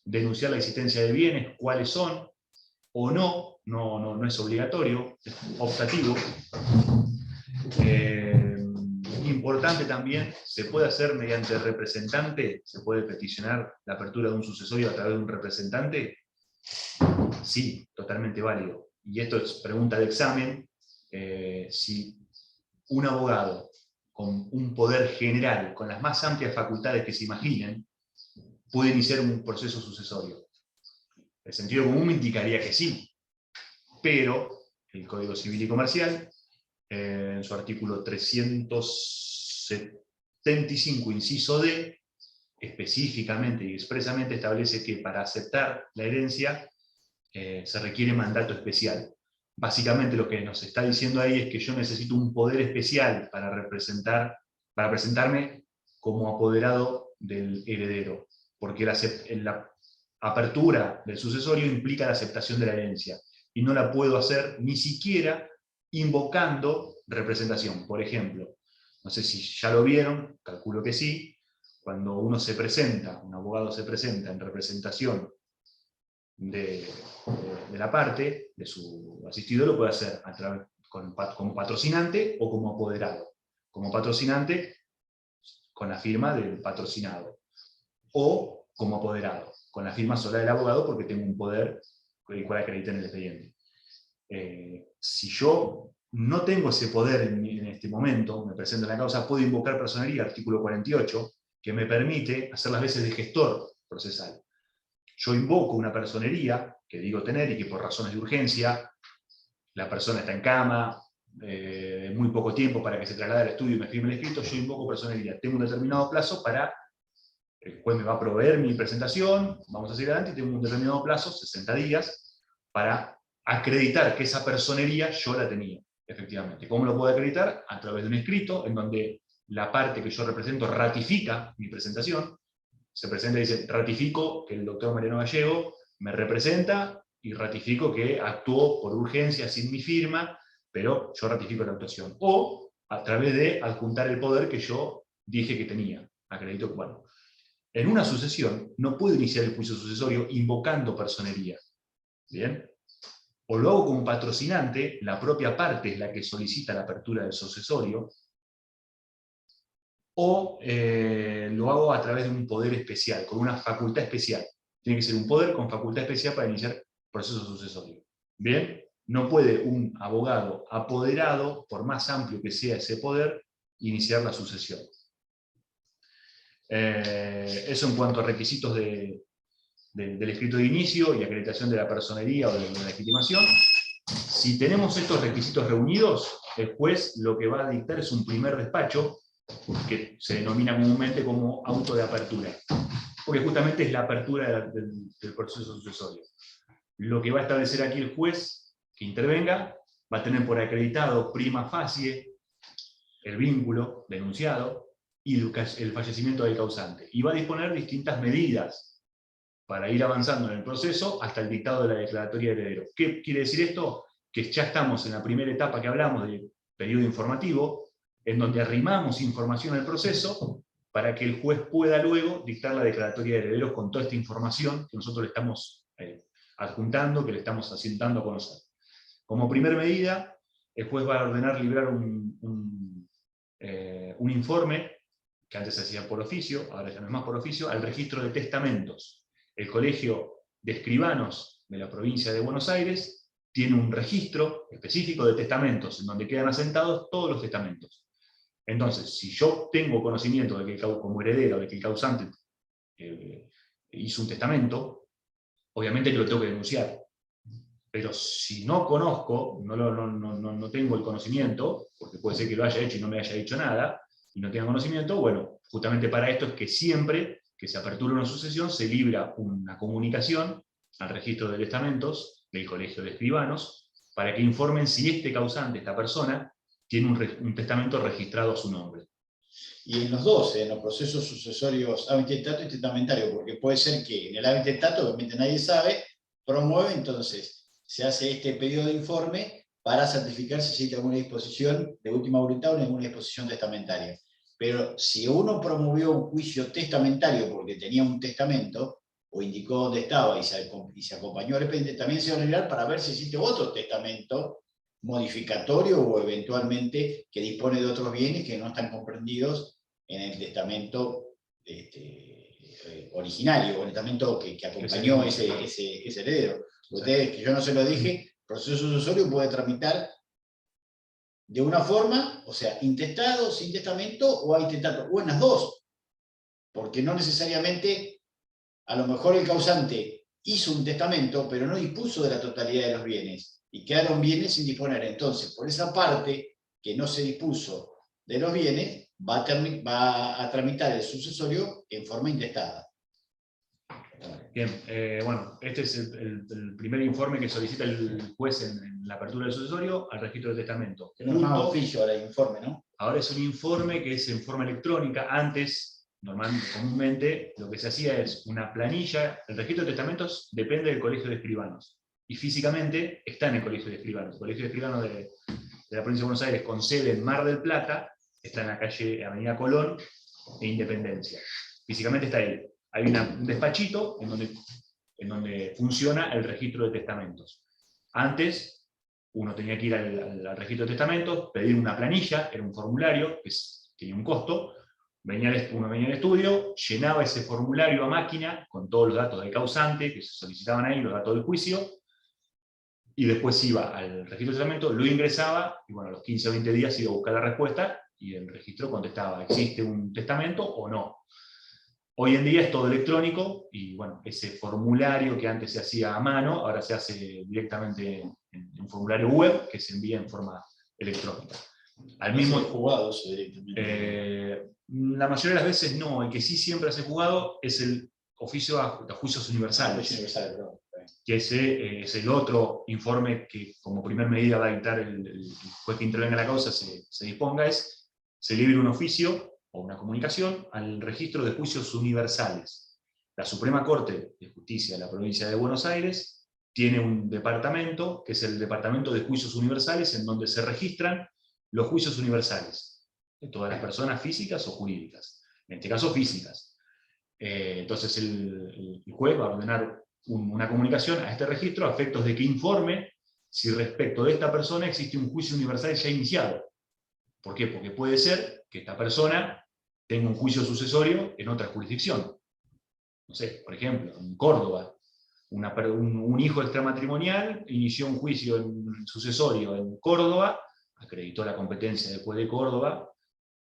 denunciar la existencia de bienes, cuáles son, o no es obligatorio, es optativo. Importante también, se puede hacer mediante representante, se puede peticionar la apertura de un sucesorio a través de un representante. Sí, totalmente válido. Y esto es pregunta de examen. Si un abogado con un poder general, con las más amplias facultades que se imaginen, puede iniciar un proceso sucesorio. El sentido común me indicaría que sí, pero el Código Civil y Comercial, en su artículo 375, inciso D, específicamente y expresamente establece que para aceptar la herencia se requiere mandato especial. Básicamente lo que nos está diciendo ahí es que yo necesito un poder especial para presentarme como apoderado del heredero, porque la apertura del sucesorio implica la aceptación de la herencia, y no la puedo hacer ni siquiera invocando representación. Por ejemplo, no sé si ya lo vieron, calculo que sí, cuando uno se presenta, un abogado se presenta en representación de la parte, de su asistido, lo puede hacer a través, como patrocinante o como apoderado. Como patrocinante, con la firma del patrocinado, o como apoderado, con la firma sola del abogado, porque tengo un poder el cual acredita en el expediente. Si yo no tengo ese poder en este momento, me presento en la causa, puedo invocar personería, artículo 48, que me permite hacer las veces de gestor procesal. Yo invoco una personería que digo tener y que por razones de urgencia, la persona está en cama, muy poco tiempo para que se traslade al estudio y me firme el escrito, yo invoco personería. Tengo un determinado plazo para, el juez me va a proveer mi presentación, vamos a seguir adelante, y tengo un determinado plazo, 60 días, para acreditar que esa personería yo la tenía, efectivamente. ¿Cómo lo puedo acreditar? A través de un escrito, en donde la parte que yo represento ratifica mi presentación, se presenta y dice, ratifico que el doctor Mariano Gallego me representa y ratifico que actuó por urgencia sin mi firma, pero yo ratifico la actuación. O a través de adjuntar el poder que yo dije que tenía. Acredito que, bueno, en una sucesión no puedo iniciar el juicio sucesorio invocando personería. ¿Bien? O lo hago como patrocinante, la propia parte es la que solicita la apertura del sucesorio, o lo hago a través de un poder especial, con una facultad especial. Tiene que ser un poder con facultad especial para iniciar proceso sucesorio. ¿Bien? No puede un abogado apoderado, por más amplio que sea ese poder, iniciar la sucesión. Eso en cuanto a requisitos del escrito de inicio y acreditación de la personería o de la legitimación. Si tenemos estos requisitos reunidos, el juez lo que va a dictar es un primer despacho, que se denomina comúnmente como auto de apertura, porque justamente es la apertura del proceso sucesorio. Lo que va a establecer aquí el juez que intervenga va a tener por acreditado prima facie el vínculo denunciado y el fallecimiento del causante, y va a disponer distintas medidas para ir avanzando en el proceso hasta el dictado de la declaratoria de heredero. ¿Qué quiere decir esto? Que ya estamos en la primera etapa que hablamos del periodo informativo, en donde arrimamos información al proceso para que el juez pueda luego dictar la declaratoria de herederos con toda esta información que nosotros le estamos adjuntando, que le estamos dando a conocer. Como primer medida, el juez va a ordenar librar un informe, que antes se hacía por oficio, ahora ya no es más por oficio, al registro de testamentos. El Colegio de Escribanos de la provincia de Buenos Aires tiene un registro específico de testamentos, en donde quedan asentados todos los testamentos. Entonces, si yo tengo conocimiento de que como heredero de que el causante hizo un testamento, obviamente que lo tengo que denunciar. Pero si no conozco, no tengo el conocimiento, porque puede ser que lo haya hecho y no me haya dicho nada, y no tenga conocimiento, bueno, justamente para esto es que siempre que se apertura una sucesión se libra una comunicación al registro de testamentos del Colegio de Escribanos, para que informen si este causante, esta persona, tiene un testamento registrado a su nombre. Y en los dos, en los procesos sucesorios habitetato y testamentario, porque puede ser que en el habitetato, obviamente nadie sabe, promueve, entonces se hace este pedido de informe para certificar si existe alguna disposición de última voluntad o alguna disposición testamentaria. Pero si uno promovió un juicio testamentario porque tenía un testamento, o indicó dónde estaba y se acompañó al expediente, también se va a mirar para ver si existe otro testamento modificatorio o eventualmente que dispone de otros bienes que no están comprendidos en el testamento originario, o el testamento que acompañó ese heredero. Ustedes, que yo no se lo dije, el proceso sucesorio puede tramitar de una forma, o sea, intestado, sin testamento, o hay testato, o en las dos, porque no necesariamente, a lo mejor el causante hizo un testamento, pero no dispuso de la totalidad de los bienes, y quedaron bienes sin disponer. Entonces, por esa parte que no se dispuso de los bienes, va a tramitar el sucesorio en forma intestada. Bien, bueno, este es el primer informe que solicita el juez en la apertura del sucesorio al registro de testamento. Que no es más oficio ahora el informe, ¿no? Ahora es un informe que es en forma electrónica. Antes, comúnmente, lo que se hacía es una planilla. El registro de testamentos depende del Colegio de Escribanos, y físicamente está en el Colegio de Escribanos. El Colegio de Escribanos de la provincia de Buenos Aires, con sede en Mar del Plata, está en la calle Avenida Colón e Independencia. Físicamente está ahí. Hay un despachito en donde funciona el registro de testamentos. Antes, uno tenía que ir al registro de testamentos, pedir una planilla, era un formulario que tenía un costo. Uno venía al estudio, llenaba ese formulario a máquina con todos los datos del causante que se solicitaban ahí, los datos del juicio, y después iba al registro de testamento, lo ingresaba, y bueno, a los 15 o 20 días iba a buscar la respuesta, y el registro contestaba, ¿existe un testamento o no? Hoy en día es todo electrónico, y bueno, ese formulario que antes se hacía a mano, ahora se hace directamente en un formulario web que se envía en forma electrónica. Al mismo jugado eso directamente. La mayoría de las veces no. El que sí siempre hace jugado es el oficio a juicios universales, que ese es el otro informe que como primer medida va a dictar el juez que intervenga en la causa, se disponga, se libre un oficio o una comunicación al registro de juicios universales. La Suprema Corte de Justicia de la provincia de Buenos Aires tiene un departamento, que es el Departamento de Juicios Universales, en donde se registran los juicios universales de todas las personas físicas o jurídicas, en este caso físicas. Entonces el juez va a ordenar una comunicación a este registro a efectos de que informe si respecto de esta persona existe un juicio universal ya iniciado. ¿Por qué? Porque puede ser que esta persona tenga un juicio sucesorio en otra jurisdicción. No sé, por ejemplo, en Córdoba, un hijo extramatrimonial inició un juicio sucesorio en Córdoba, acreditó la competencia del juez de Córdoba,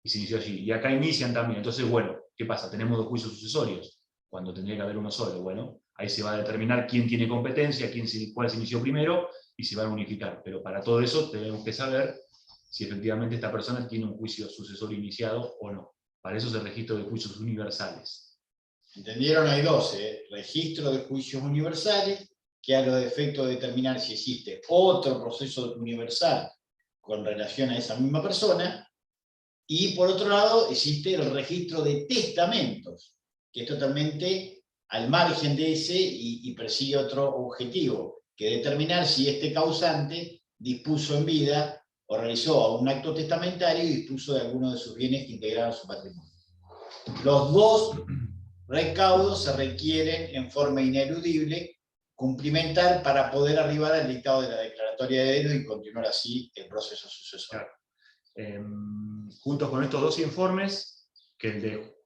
y se inició allí. Y acá inician también. Entonces, bueno, ¿qué pasa? Tenemos 2 juicios sucesorios, cuando tendría que haber uno solo. Bueno, ahí se va a determinar quién tiene competencia, cuál se inició primero, y se van a unificar. Pero para todo eso tenemos que saber si efectivamente esta persona tiene un juicio sucesorio iniciado o no. Para eso es el registro de juicios universales. ¿Entendieron? Hay 12. Registro de juicios universales, que a los efectos de determinar si existe otro proceso universal con relación a esa misma persona. Y por otro lado, existe el registro de testamentos, que es totalmente al margen de ese y persigue otro objetivo, que determinar si este causante dispuso en vida o realizó un acto testamentario y dispuso de alguno de sus bienes que integraron su patrimonio. Los 2 recaudos se requieren en forma ineludible cumplimentar para poder arribar al dictado de la declaratoria de herederos y continuar así el proceso sucesorio. Juntos con estos 2 informes, que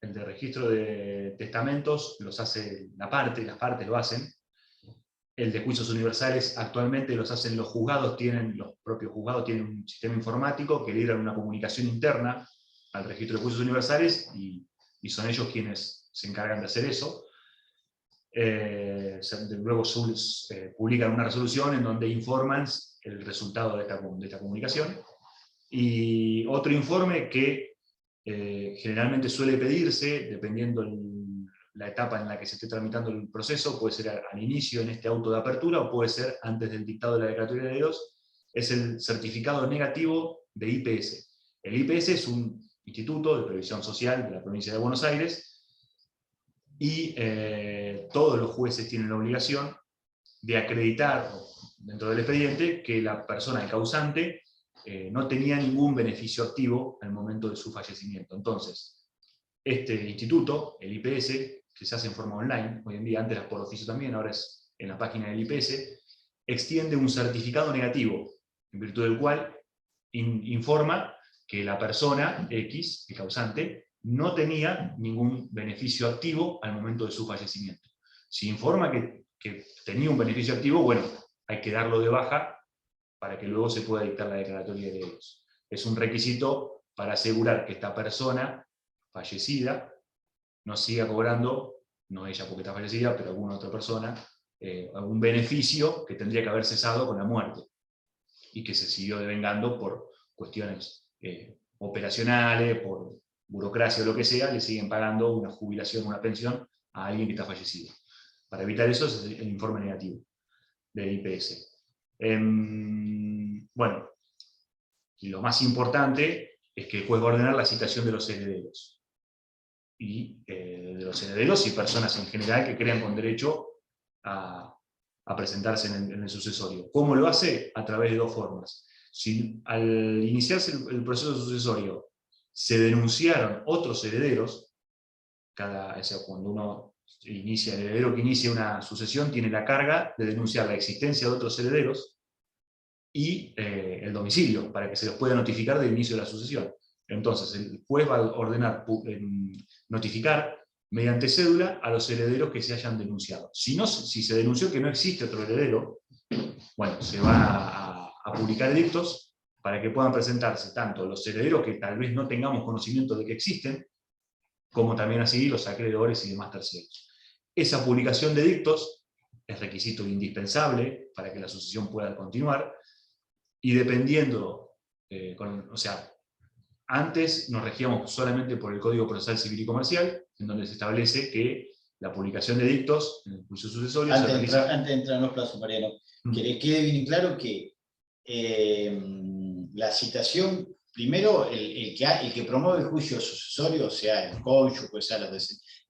el de registro de testamentos los hace las partes lo hacen. El de juicios universales actualmente los hacen los juzgados, los propios juzgados tienen un sistema informático que libran una comunicación interna al registro de juicios universales y son ellos quienes se encargan de hacer eso. Luego publican una resolución en donde informan el resultado de esta comunicación. Y otro informe que generalmente suele pedirse, dependiendo la etapa en la que se esté tramitando el proceso, puede ser al inicio en este auto de apertura o puede ser antes del dictado de la declaratoria de herederos, es el certificado negativo de IPS. El IPS es un instituto de previsión social de la provincia de Buenos Aires y todos los jueces tienen la obligación de acreditar dentro del expediente que la persona, el causante, no tenía ningún beneficio activo al momento de su fallecimiento. Entonces, este instituto, el IPS, que se hace en forma online, hoy en día antes era por oficio también, ahora es en la página del IPS, extiende un certificado negativo, en virtud del cual informa que la persona X, el causante, no tenía ningún beneficio activo al momento de su fallecimiento. Si informa que tenía un beneficio activo, bueno, hay que darlo de baja para que luego se pueda dictar la declaratoria de herederos. Es un requisito para asegurar que esta persona fallecida no siga cobrando, no ella porque está fallecida, pero alguna otra persona, algún beneficio que tendría que haber cesado con la muerte, y que se siguió devengando por cuestiones operacionales, por burocracia o lo que sea, le siguen pagando una jubilación, una pensión a alguien que está fallecido. Para evitar eso es el informe negativo del IPS. Bueno, y lo más importante es que el juez va a ordenar la citación de los herederos. Y de los herederos y personas en general que crean con derecho a presentarse en el sucesorio. ¿Cómo lo hace? A través de 2 formas. Si al iniciarse el proceso sucesorio se denunciaron otros herederos, cuando uno inicia, el heredero que inicia una sucesión tiene la carga de denunciar la existencia de otros herederos y el domicilio, para que se los pueda notificar del inicio de la sucesión. Entonces, el juez va a ordenar notificar mediante cédula a los herederos que se hayan denunciado. Si se denunció que no existe otro heredero, bueno, se va a publicar edictos para que puedan presentarse tanto los herederos que tal vez no tengamos conocimiento de que existen, como también así los acreedores y demás terceros. Esa publicación de edictos es requisito indispensable para que la sucesión pueda continuar, y dependiendo, antes nos regíamos solamente por el Código Procesal Civil y Comercial, en donde se establece que la publicación de edictos en el juicio sucesorio se realiza... Antes de entrar en los plazos, Mariano, que le quede bien claro que la citación, primero, el que promueve el juicio sucesorio, o sea, el cónyuge, o sea,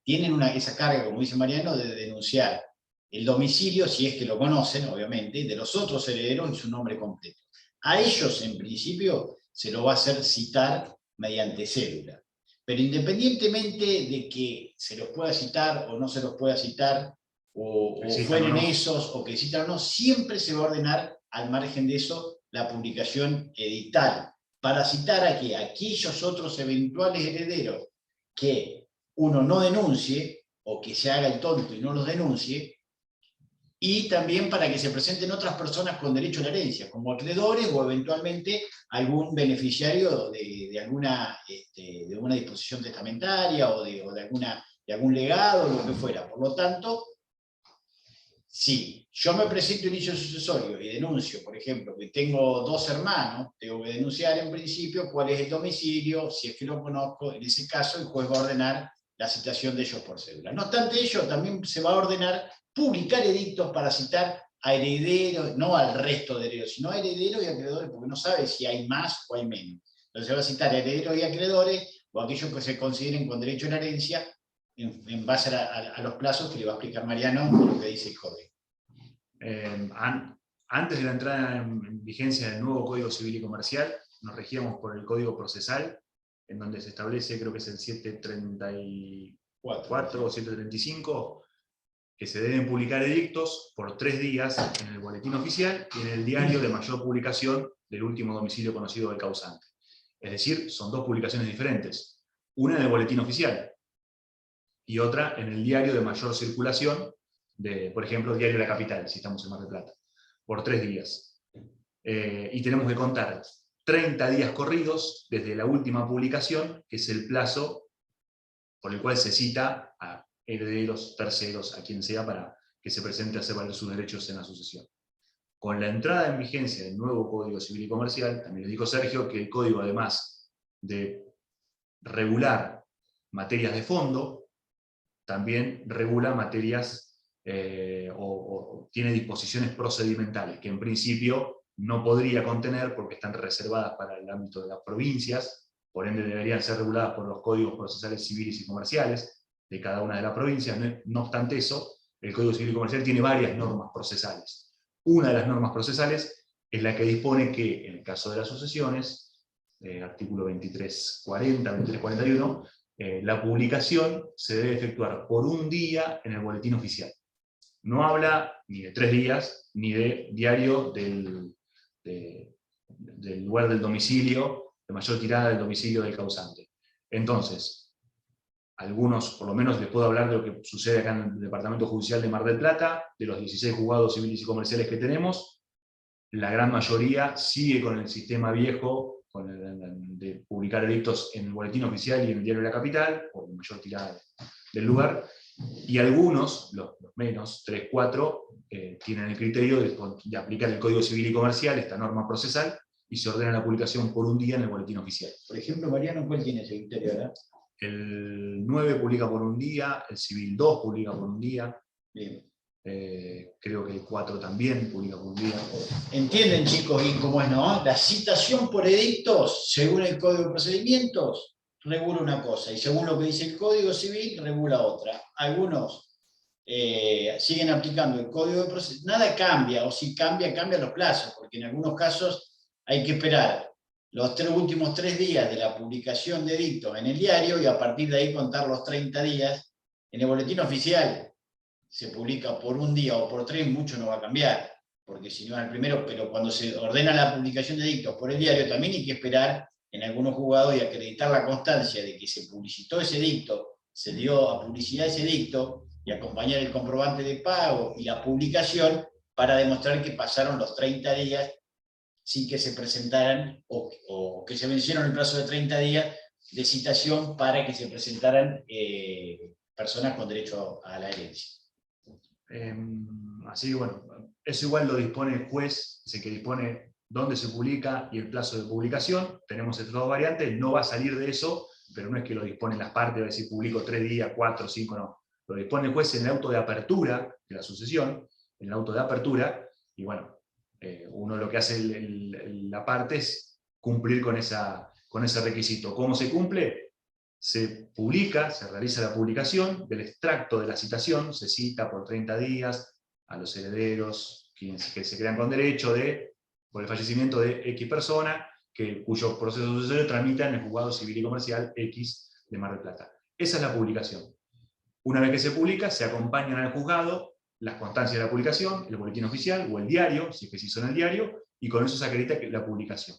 tienen esa carga, como dice Mariano, de denunciar el domicilio, si es que lo conocen, obviamente, de los otros herederos y su nombre completo. A ellos, en principio, se lo va a hacer citar mediante cédula. Pero independientemente de que se los pueda citar o no se los pueda citar, o fueron esos, o que citan o no, siempre se va a ordenar, al margen de eso, la publicación edictal, para citar a aquellos otros eventuales herederos que uno no denuncie, o que se haga el tonto y no los denuncie, y también para que se presenten otras personas con derecho a la herencia, como acreedores o eventualmente algún beneficiario de alguna disposición testamentaria o de algún legado, o lo que fuera. Por lo tanto, si yo me presento inicio sucesorio y denuncio, por ejemplo, que tengo 2 hermanos, tengo que denunciar en principio cuál es el domicilio, si es que lo conozco. En ese caso el juez va a ordenar la citación de ellos por cédula. No obstante ello, también se va a ordenar publicar edictos para citar a herederos, no al resto de herederos, sino a herederos y acreedores, porque no sabe si hay más o hay menos. Entonces se va a citar a herederos y acreedores, o aquellos que se consideren con derecho a la herencia, en base a los plazos que le va a explicar Mariano, lo que dice el código. Antes de la entrada en vigencia del nuevo Código Civil y Comercial, nos regíamos por el Código Procesal, en donde se establece, creo que es el 734 o 735, que se deben publicar edictos por 3 días en el boletín oficial y en el diario de mayor publicación del último domicilio conocido del causante. Es decir, son 2 publicaciones diferentes. Una en el boletín oficial y otra en el diario de mayor circulación, por ejemplo, el diario La Capital, si estamos en Mar del Plata, por 3 días. Y tenemos que contar 30 días corridos desde la última publicación, que es el plazo por el cual se cita a herederos, terceros, a quien sea, para que se presente a hacer valer sus derechos en la sucesión. Con la entrada en vigencia del nuevo Código Civil y Comercial, también le dijo Sergio que el código, además de regular materias de fondo, también regula materias o tiene disposiciones procedimentales, que en principio no podría contener porque están reservadas para el ámbito de las provincias, por ende deberían ser reguladas por los códigos procesales civiles y comerciales de cada una de las provincias. No obstante eso, el Código Civil y Comercial tiene varias normas procesales. Una de las normas procesales es la que dispone que, en el caso de las sucesiones, artículo 2340, 2341, la publicación se debe efectuar por 1 día en el boletín oficial. No habla ni de 3 días, ni de diario del lugar del domicilio, de mayor tirada del domicilio del causante. Entonces, algunos, por lo menos les puedo hablar de lo que sucede acá en el Departamento Judicial de Mar del Plata, de los 16 juzgados civiles y comerciales que tenemos, la gran mayoría sigue con el sistema viejo, de publicar edictos en el boletín oficial y en el diario de la Capital, por mayor tirada del lugar, y algunos, los menos, 3, 4, tienen el criterio de aplicar el Código Civil y Comercial, esta norma procesal, y se ordena la publicación por 1 día en el boletín oficial. Por ejemplo, Mariano, ¿cuál tiene ese criterio ahora? El 9 publica por 1 día, el Civil 2 publica por 1 día. Bien. Creo que el 4 también publica por 1 día. ¿Entienden, chicos? Y cómo es, ¿no? La citación por edictos, según el Código de Procedimientos, regula una cosa, y según lo que dice el Código Civil, regula otra. Algunos siguen aplicando el Código de Procedimientos. Nada cambia, o si cambia, cambian los plazos, porque en algunos casos hay que esperar los últimos 3 días de la publicación de edictos en el diario, y a partir de ahí contar los 30 días en el boletín oficial. Se publica por 1 día o por 3, mucho no va a cambiar, porque si no es el primero, pero cuando se ordena la publicación de edictos por el diario, también hay que esperar en algunos juzgados y acreditar la constancia de que se publicitó ese edicto, se dio a publicidad ese edicto, y acompañar el comprobante de pago y la publicación para demostrar que pasaron los 30 días sin que se presentaran, o que se vencieron el plazo de 30 días de citación para que se presentaran personas con derecho a la herencia. Así que bueno, eso igual lo dispone el juez, es el que dispone dónde se publica y el plazo de publicación. Tenemos estas 2 variantes, no va a salir de eso, pero no es que lo disponen las partes, a ver si publico 3 días, 4, 5, no. Lo dispone el juez en el auto de apertura de la sucesión, en el auto de apertura, y bueno, uno lo que hace la parte es cumplir con ese requisito. ¿Cómo se cumple? Se publica, se realiza la publicación del extracto de la citación, se cita por 30 días a los herederos que se crean con derecho por el fallecimiento de X persona, cuyo proceso sucesorio tramita en el juzgado civil y comercial X de Mar del Plata. Esa es la publicación. Una vez que se publica, se acompañan al juzgado las constancias de la publicación, el boletín oficial o el diario, si es que se hizo en el diario, y con eso se acredita la publicación.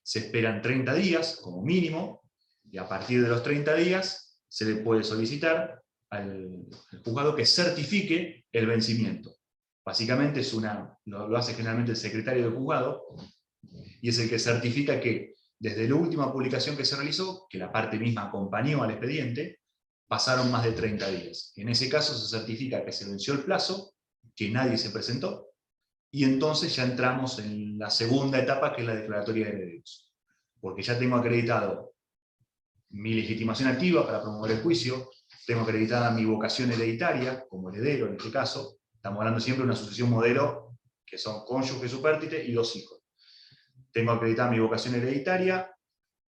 Se esperan 30 días como mínimo, y a partir de los 30 días se le puede solicitar al juzgado que certifique el vencimiento. Básicamente lo hace generalmente el secretario del juzgado, y es el que certifica que desde la última publicación que se realizó, que la parte misma acompañó al expediente, pasaron más de 30 días. En ese caso se certifica que se venció el plazo, que nadie se presentó, y entonces ya entramos en la segunda etapa, que es la declaratoria de herederos. Porque ya tengo acreditado mi legitimación activa para promover el juicio, tengo acreditada mi vocación hereditaria, como heredero en este caso, estamos hablando siempre de una sucesión modelo, que son cónyuge supérstite y 2 hijos. Tengo acreditada mi vocación hereditaria,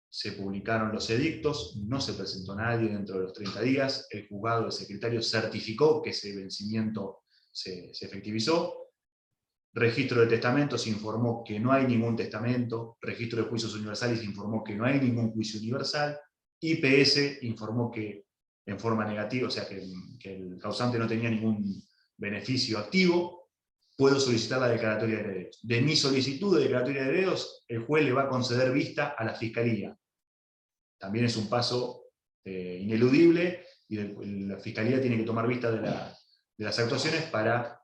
se publicaron los edictos, no se presentó nadie dentro de los 30 días, el juzgado, el secretario certificó que ese vencimiento se efectivizó, registro de testamentos informó que no hay ningún testamento, registro de juicios universales informó que no hay ningún juicio universal, IPS informó que en forma negativa, o sea que el causante no tenía ningún beneficio activo, puedo solicitar la declaratoria de herederos. De mi solicitud de declaratoria de herederos, el juez le va a conceder vista a la Fiscalía. También es un paso ineludible, y la Fiscalía tiene que tomar vista de las actuaciones para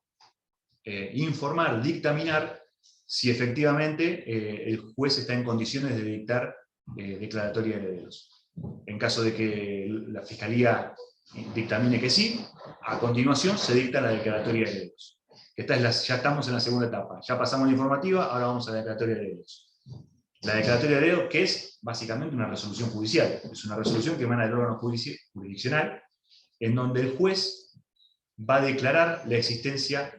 informar, dictaminar si efectivamente el juez está en condiciones de dictar declaratoria de herederos. En caso de que la Fiscalía dictamine que sí, a continuación se dicta la declaratoria de herederos. Ya estamos en la segunda etapa, ya pasamos la informativa, ahora vamos a la declaratoria de herederos. La declaratoria de herederos, que es básicamente una resolución judicial, es una resolución que emana del órgano jurisdiccional, en donde el juez va a declarar la existencia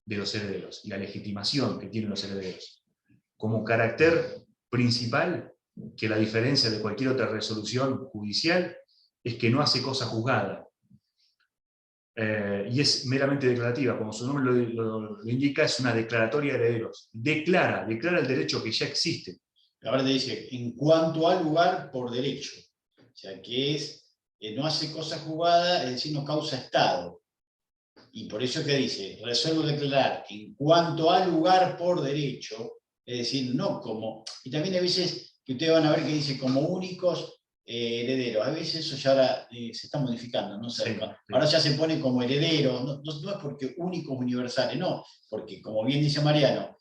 de los herederos y la legitimación que tienen los herederos. Como carácter principal, que la diferencia de cualquier otra resolución judicial es que no hace cosa juzgada. Y es meramente declarativa, como su nombre lo indica, es una declaratoria de herederos. Declara el derecho que ya existe. Ahora te dice, en cuanto al lugar por derecho. O sea, que no hace cosa juzgada, es decir, no causa estado. Y por eso es que dice, resuelvo declarar en cuanto al lugar por derecho, es decir, no como... Y también hay veces que ustedes van a ver que dice como únicos herederos. A veces eso ya ahora se está modificando, ¿no? Sí, sí. Ahora ya se pone como herederos, no es porque únicos universales, no, porque como bien dice Mariano,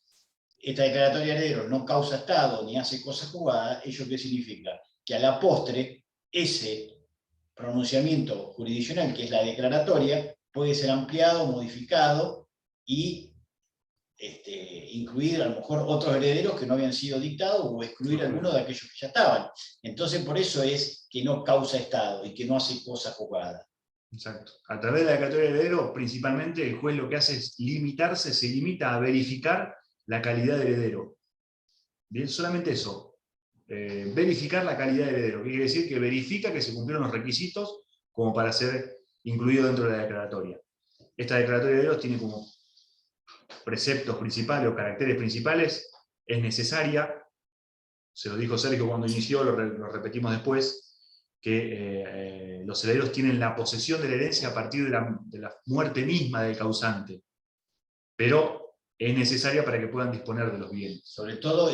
esta declaratoria de herederos no causa estado ni hace cosa jugada. ¿Ello qué significa? Que a la postre, ese pronunciamiento jurisdiccional, que es la declaratoria, puede ser ampliado, modificado y incluir a lo mejor otros herederos que no habían sido dictados o excluir algunos de aquellos que ya estaban. Entonces por eso es que no causa estado y que no hace cosa jugada. Exacto. A través de la declaratoria de heredero, principalmente el juez lo que hace es se limita a verificar la calidad de heredero. Bien, solamente eso. Verificar la calidad de heredero. ¿Qué quiere decir? Que verifica que se cumplieron los requisitos como para ser incluido dentro de la declaratoria. Esta declaratoria de herederos tiene como preceptos principales o caracteres principales, es necesaria, se lo dijo Sergio cuando inició, lo repetimos después, que los herederos tienen la posesión de la herencia a partir de la muerte misma del causante, pero es necesaria para que puedan disponer de los bienes. Sobre todo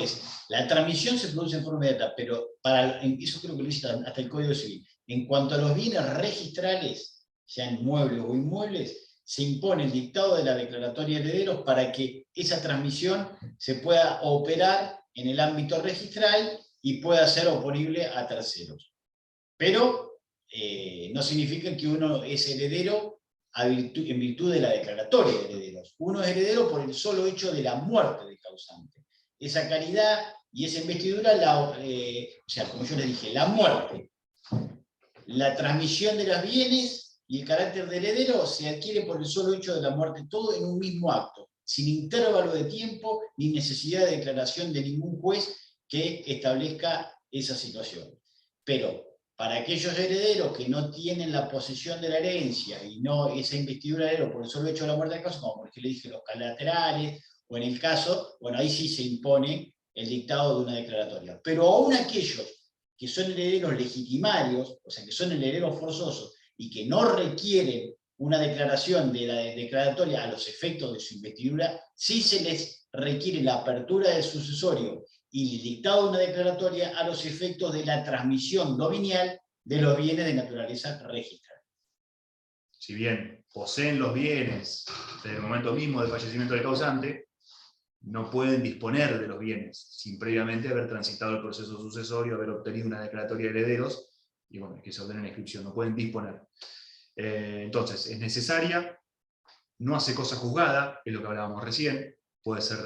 la transmisión se produce en forma inmediata, pero eso creo que lo dice hasta el Código Civil. En cuanto a los bienes registrales, sean muebles o inmuebles, se impone el dictado de la declaratoria de herederos para que esa transmisión se pueda operar en el ámbito registral y pueda ser oponible a terceros. Pero no significa que uno es heredero en virtud de la declaratoria de herederos. Uno es heredero por el solo hecho de la muerte del causante. Esa caridad y esa investidura, o sea, como yo les dije, la muerte, la transmisión de los bienes y el carácter de heredero se adquiere por el solo hecho de la muerte, todo en un mismo acto, sin intervalo de tiempo ni necesidad de declaración de ningún juez que establezca esa situación. Pero para aquellos herederos que no tienen la posesión de la herencia y no esa investidura de heredero por el solo hecho de la muerte del caso, como por ejemplo le dije los colaterales, o en el caso, bueno, ahí sí se impone el dictado de una declaratoria. Pero aún aquellos que son herederos legitimarios, o sea, que son herederos forzosos, y que no requieren una declaración de la declaratoria a los efectos de su investidura, sí se les requiere la apertura del sucesorio y el dictado de una declaratoria a los efectos de la transmisión dominial de los bienes de naturaleza registral. si bien poseen los bienes desde el momento mismo del fallecimiento del causante, no pueden disponer de los bienes sin previamente haber transitado el proceso sucesorio, haber obtenido una declaratoria de herederos, y bueno, que se ordene la inscripción, no pueden disponer. Entonces, es necesaria, no hace cosa juzgada, es lo que hablábamos recién, puede ser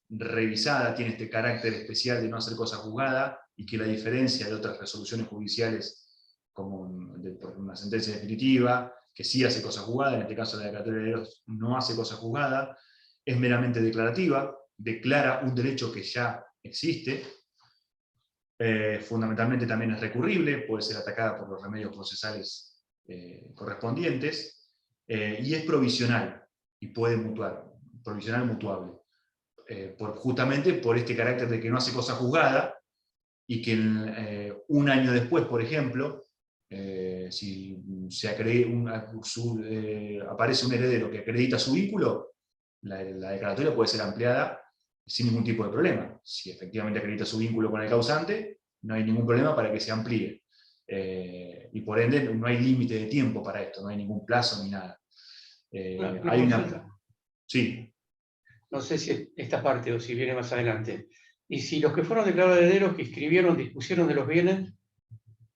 revisada, tiene este carácter especial de no hacer cosa juzgada, y que la diferencia de otras resoluciones judiciales, como por una sentencia definitiva, que sí hace cosa juzgada, en este caso la declaratoria de herederos no hace cosa juzgada, es meramente declarativa, declara un derecho que ya existe, fundamentalmente también es recurrible, puede ser atacada por los remedios procesales correspondientes, y es provisional, y puede mutuar, provisional mutuable, justamente por este carácter de que no hace cosa juzgada, y que un año después, por ejemplo, si aparece un heredero que acredita su vínculo, la declaratoria puede ser ampliada sin ningún tipo de problema. Si efectivamente acredita su vínculo con el causante, no hay ningún problema para que se amplíe. Y por ende no hay límite de tiempo para esto, no hay ningún plazo ni nada. Hay una... Sí. No sé si esta parte o si viene más adelante. Y si los que fueron declarados herederos, que escribieron, dispusieron de los bienes,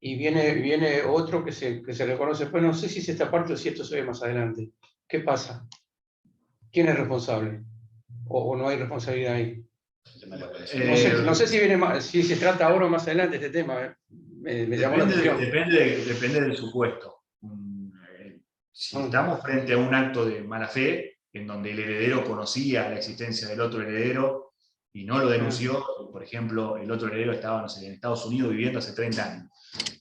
y viene otro que se reconoce, pues no sé si es esta parte o si esto se ve más adelante. ¿Qué pasa? ¿Quién es responsable? ¿O no hay responsabilidad ahí? No sé si, si se trata ahora o más adelante este tema. Me llamó la atención. Depende del supuesto. Si estamos frente a un acto de mala fe, en donde el heredero conocía la existencia del otro heredero y no lo denunció, por ejemplo, el otro heredero estaba, no sé, en Estados Unidos viviendo hace 30 años.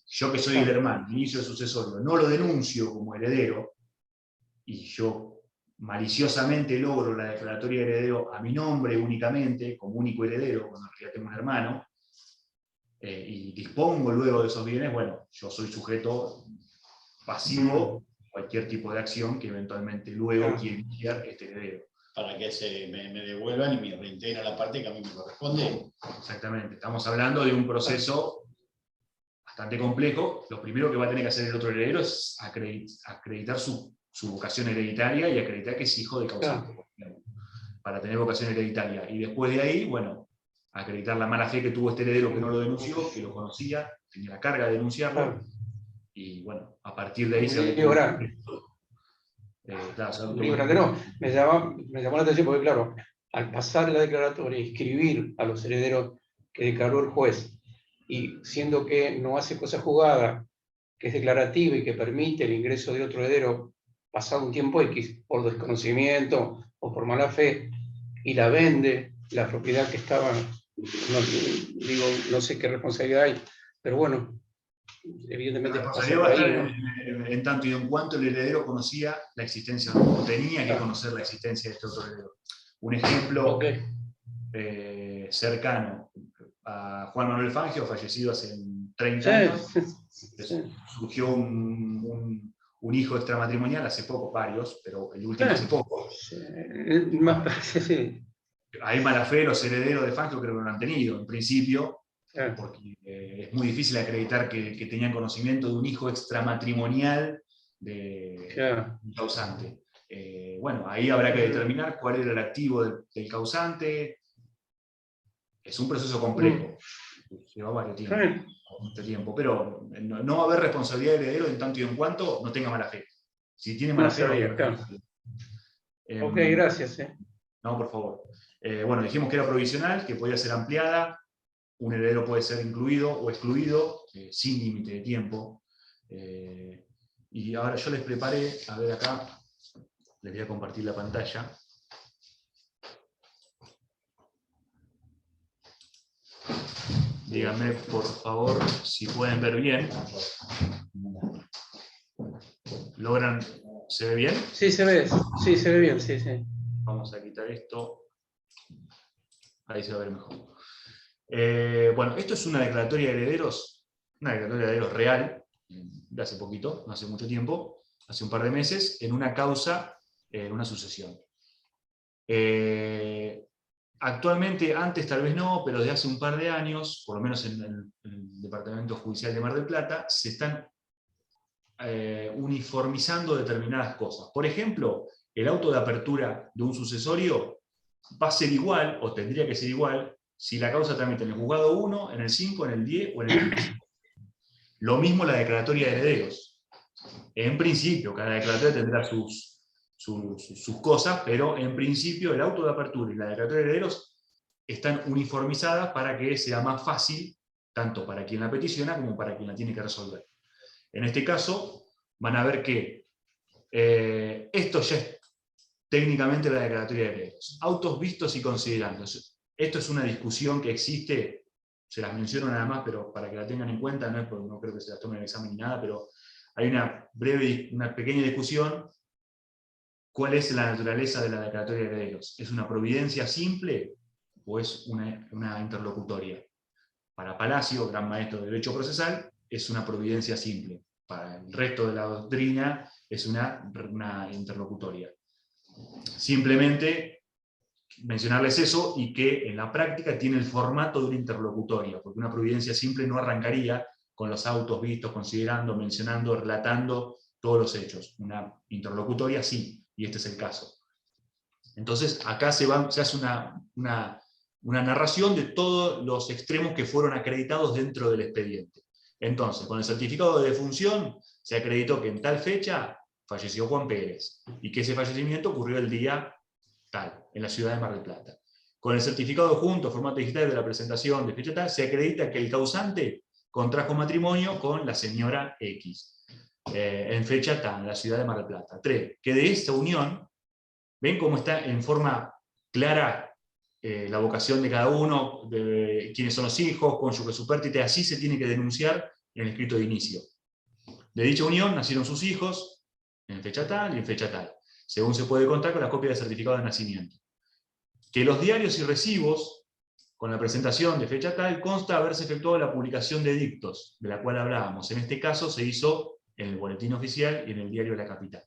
Yo, que soy el hermano, inicio de sucesorio, no lo denuncio como heredero, y yo maliciosamente logro la declaratoria de heredero a mi nombre únicamente, como único heredero, cuando en realidad tengo un hermano, y dispongo luego de esos bienes, bueno, yo soy sujeto pasivo a cualquier tipo de acción que eventualmente luego quiera iniciar este heredero. Para que me devuelvan y me reintegren la parte que a mí me corresponde. Exactamente, estamos hablando de un proceso bastante complejo. Lo primero que va a tener que hacer el otro heredero es acreditar su vocación hereditaria y acreditar que es hijo de causante, para tener vocación hereditaria. Y después de ahí, bueno, acreditar la mala fe que tuvo este heredero que no lo denunció, que lo conocía, tenía la carga de denunciarlo, y bueno, a partir de ahí se... Me llamó la atención porque, claro, al pasar la declaratoria y escribir a los herederos que declaró el juez, y siendo que no hace cosa juzgada, que es declarativa y que permite el ingreso de otro heredero pasado un tiempo X, por desconocimiento o por mala fe, y la vende, la propiedad que estaba, no sé qué responsabilidad hay, pero bueno, evidentemente pasa por ahí, ¿no? En tanto y en cuanto el heredero conocía la existencia, o tenía que conocer la existencia de este otro heredero. Un ejemplo cercano a Juan Manuel Fangio, fallecido hace 30 años, surgió un hijo extramatrimonial hace poco, varios, pero el último hace poco. Hay mala fe, los herederos de Fangio creo que no lo han tenido, en principio, porque es muy difícil acreditar que tenían conocimiento de un hijo extramatrimonial de un causante. Bueno, ahí habrá que determinar cuál era el activo del causante. Es un proceso complejo, lleva varios tiempo, pero no va a haber responsabilidad de heredero en tanto y en cuanto no tenga mala fe. Si tiene mala fe, va a haber. Ok, gracias. No, por favor. Bueno, dijimos que era provisional, que podía ser ampliada. Un heredero puede ser incluido o excluido, sin límite de tiempo. Y ahora yo les preparé, a ver acá, les voy a compartir la pantalla. Díganme, por favor, si pueden ver bien. ¿Logran? ¿Se ve bien? Sí, se ve bien, sí. Vamos a quitar esto. Ahí se va a ver mejor. Bueno, esto es una declaratoria de herederos, real, de hace poquito, no hace mucho tiempo, hace un par de meses, en una causa, en una sucesión. Actualmente, antes tal vez no, pero desde hace un par de años, por lo menos en el Departamento Judicial de Mar del Plata, se están uniformizando determinadas cosas. Por ejemplo, el auto de apertura de un sucesorio va a ser igual, o tendría que ser igual, si la causa tramita en el juzgado 1, en el 5, en el 10 o en el 15. Lo mismo la declaratoria de herederos. En principio, cada declaratoria tendrá sus cosas, pero en principio el auto de apertura y la declaratoria de herederos están uniformizadas para que sea más fácil, tanto para quien la peticiona como para quien la tiene que resolver. En este caso, van a ver que esto ya es técnicamente la declaratoria de herederos. Autos vistos y considerando. Esto es una discusión que existe, se las menciono nada más, pero para que la tengan en cuenta, no, no creo que se las tomen en el examen ni nada, pero hay una pequeña discusión. ¿Cuál es la naturaleza de la declaratoria de herederos? ¿Es una providencia simple o es una interlocutoria? Para Palacio, gran maestro de derecho procesal, es una providencia simple. Para el resto de la doctrina es una interlocutoria. Simplemente mencionarles eso, y que en la práctica tiene el formato de una interlocutoria, porque una providencia simple no arrancaría con los autos vistos, considerando, mencionando, relatando todos los hechos. Una interlocutoria sí, y este es el caso. Entonces acá se hace una narración de todos los extremos que fueron acreditados dentro del expediente. Entonces, con el certificado de defunción se acreditó que en tal fecha falleció Juan Pérez, y que ese fallecimiento ocurrió el día tal, en la ciudad de Mar del Plata. Con el certificado adjunto, formato digital de la presentación de fecha tal, se acredita que el causante contrajo matrimonio con la señora X, en fecha tal, en la ciudad de Mar del Plata. 3. Que de esta unión, ven cómo está en forma clara la vocación de cada uno, de quiénes son los hijos, cónyuge supérstite, así se tiene que denunciar en el escrito de inicio. De dicha unión nacieron sus hijos, en fecha tal y en fecha tal, según se puede contar con la copia del certificado de nacimiento. Que los diarios y recibos, con la presentación de fecha tal, consta haberse efectuado la publicación de edictos, de la cual hablábamos. En este caso se hizo en el Boletín Oficial y en el Diario de la Capital.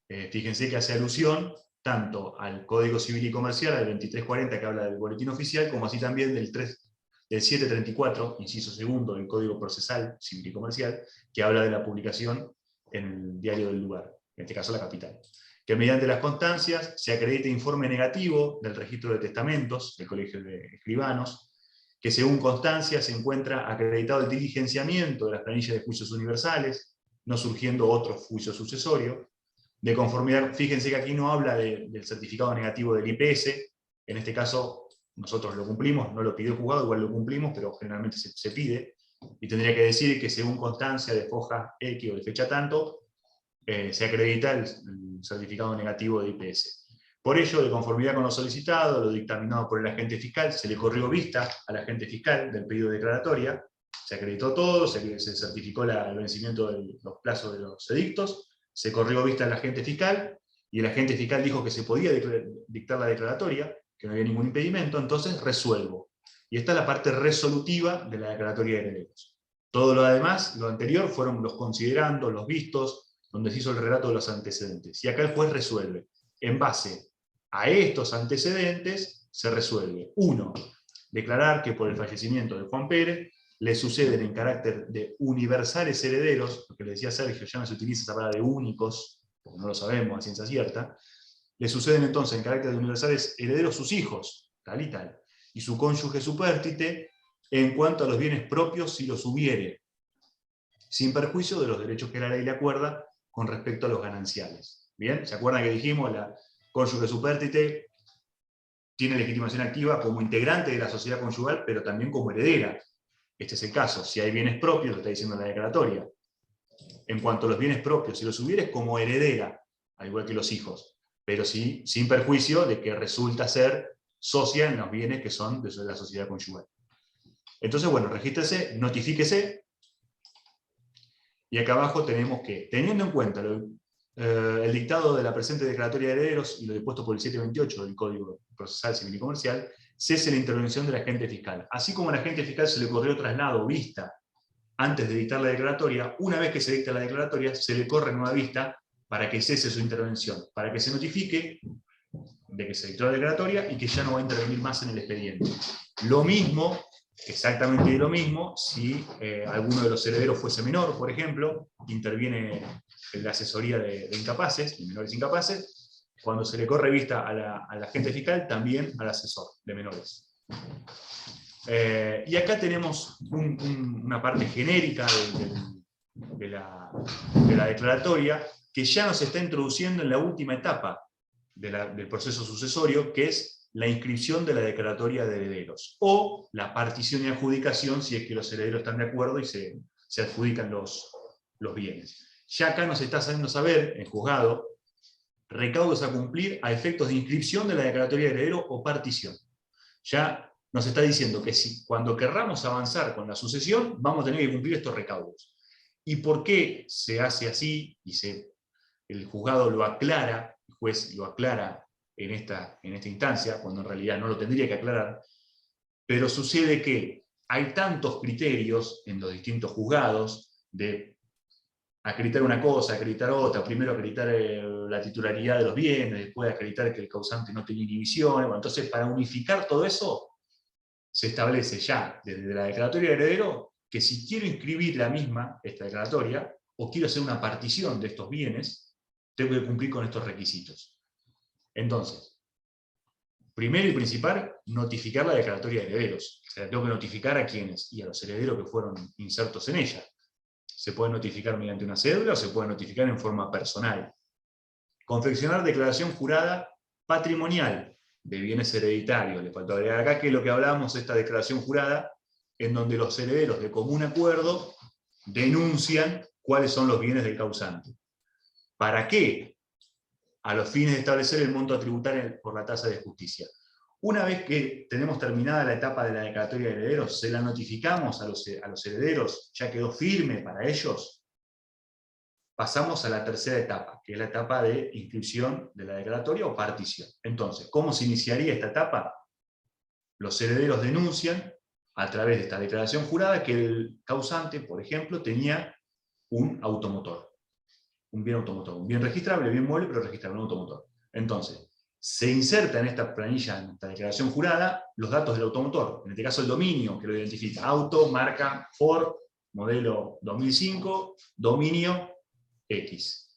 Fíjense que hace alusión tanto al Código Civil y Comercial, al 2340, que habla del Boletín Oficial, como así también del 734, inciso segundo, del Código Procesal Civil y Comercial, que habla de la publicación en el diario del lugar, en este caso la Capital. Que mediante las constancias se acredite informe negativo del registro de testamentos del Colegio de Escribanos, que según constancia se encuentra acreditado el diligenciamiento de las planillas de juicios universales, no surgiendo otro juicio sucesorio. De conformidad, fíjense que aquí no habla del certificado negativo del IPS, en este caso nosotros lo cumplimos, no lo pidió el juzgado, igual lo cumplimos, pero generalmente se pide, y tendría que decir que según constancia de foja X o de fecha tanto, se acredita el certificado negativo de IPS. Por ello, de conformidad con lo solicitado, lo dictaminado por el agente fiscal, se le corrió vista al agente fiscal del pedido de declaratoria, se acreditó todo, se certificó el vencimiento de los plazos de los edictos, se corrió vista al agente fiscal, y el agente fiscal dijo que se podía dictar la declaratoria, que no había ningún impedimento, entonces resuelvo. Y esta es la parte resolutiva de la declaratoria de herederos. Todo lo demás, lo anterior, fueron los considerandos, los vistos, donde se hizo el relato de los antecedentes. Y acá el juez resuelve. En base a estos antecedentes, se resuelve. 1. Declarar que por el fallecimiento de Juan Pérez, le suceden en carácter de universales herederos, porque le decía Sergio, ya no se utiliza esa palabra de únicos, porque no lo sabemos a ciencia cierta, le suceden entonces en carácter de universales herederos sus hijos, tal y tal, y su cónyuge supérstite, en cuanto a los bienes propios si los hubiere, sin perjuicio de los derechos que la ley le acuerda con respecto a los gananciales. ¿Bien? ¿Se acuerdan que dijimos la cónyuge supérstite tiene legitimación activa como integrante de la sociedad conyugal, pero también como heredera? Este es el caso. Si hay bienes propios, lo está diciendo la declaratoria. En cuanto a los bienes propios, si los hubiera es como heredera, al igual que los hijos, pero sí sin perjuicio de que resulta ser socia en los bienes que son de la sociedad conyugal. Entonces, bueno, regístrese, notifíquese, y acá abajo tenemos que, teniendo en cuenta el dictado de la presente declaratoria de herederos y lo dispuesto por el 728 del Código Procesal Civil y Comercial, cese la intervención del agente fiscal. Así como al agente fiscal se le corrió traslado vista antes de dictar la declaratoria, una vez que se dicta la declaratoria, se le corre nueva vista para que cese su intervención, para que se notifique de que se dictó la declaratoria y que ya no va a intervenir más en el expediente. Lo mismo exactamente lo mismo si alguno de los herederos fuese menor, por ejemplo, interviene en la asesoría de incapaces, de menores incapaces, cuando se le corre vista a la agente fiscal, también al asesor de menores. Y acá tenemos una parte genérica de la declaratoria, que ya nos está introduciendo en la última etapa del proceso sucesorio, que es la inscripción de la declaratoria de herederos, o la partición y adjudicación, si es que los herederos están de acuerdo y se adjudican los bienes. Ya acá nos está haciendo saber, en juzgado, recaudos a cumplir a efectos de inscripción de la declaratoria de heredero o partición. Ya nos está diciendo que si cuando querramos avanzar con la sucesión, vamos a tener que cumplir estos recaudos. ¿Y por qué se hace así? Y el juzgado lo aclara, el juez lo aclara en esta instancia, cuando en realidad no lo tendría que aclarar, pero sucede que hay tantos criterios en los distintos juzgados de acreditar una cosa, acreditar otra, primero acreditar la titularidad de los bienes, después acreditar que el causante no tenía inhibiciones. Bueno, entonces, para unificar todo eso, se establece ya desde la declaratoria de heredero que si quiero inscribir esta declaratoria, o quiero hacer una partición de estos bienes, tengo que cumplir con estos requisitos. Entonces, primero y principal, notificar la declaratoria de herederos. O sea, tengo que notificar a quienes y a los herederos que fueron insertos en ella. Se puede notificar mediante una cédula o se puede notificar en forma personal. Confeccionar declaración jurada patrimonial de bienes hereditarios. Le faltó agregar acá que lo que hablábamos es esta declaración jurada, en donde los herederos de común acuerdo denuncian cuáles son los bienes del causante. ¿Para qué? A los fines de establecer el monto a tributar por la tasa de justicia. Una vez que tenemos terminada la etapa de la declaratoria de herederos, se la notificamos a los herederos, ya quedó firme para ellos, pasamos a la tercera etapa, que es la etapa de inscripción de la declaratoria o partición. Entonces, ¿cómo se iniciaría esta etapa? Los herederos denuncian, a través de esta declaración jurada, que el causante, por ejemplo, tenía un automotor. Un bien automotor, un bien registrable, bien mueble, pero registrable, un automotor. Entonces, se inserta en esta planilla, en esta declaración jurada, los datos del automotor, en este caso el dominio, que lo identifica: auto, marca, Ford, modelo 2005, dominio X.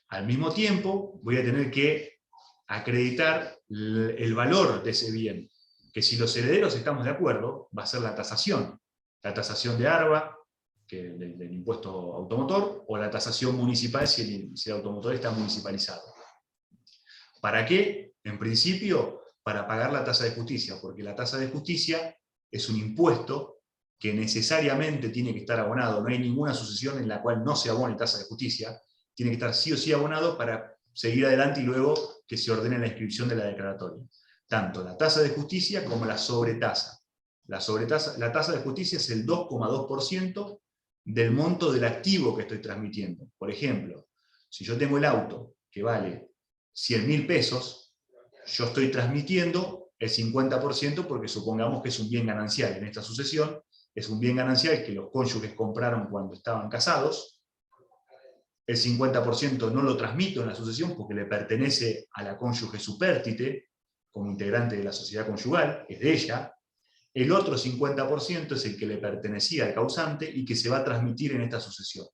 Al mismo tiempo, voy a tener que acreditar el valor de ese bien, que si los herederos estamos de acuerdo, va a ser la tasación de ARBA, del impuesto automotor, o la tasación municipal si el automotor está municipalizado. ¿Para qué? En principio, para pagar la tasa de justicia, porque la tasa de justicia es un impuesto que necesariamente tiene que estar abonado. No hay ninguna sucesión en la cual no se abone tasa de justicia, tiene que estar sí o sí abonado para seguir adelante y luego que se ordene la inscripción de la declaratoria. Tanto la tasa de justicia como la sobretasa. La tasa de justicia es el 2,2% del monto del activo que estoy transmitiendo. Por ejemplo, si yo tengo el auto que vale 100.000 pesos, yo estoy transmitiendo el 50% porque supongamos que es un bien ganancial. En esta sucesión es un bien ganancial que los cónyuges compraron cuando estaban casados. El 50% no lo transmito en la sucesión porque le pertenece a la cónyuge supérstite, como integrante de la sociedad conyugal, es de ella. El otro 50% es el que le pertenecía al causante y que se va a transmitir en esta sucesión.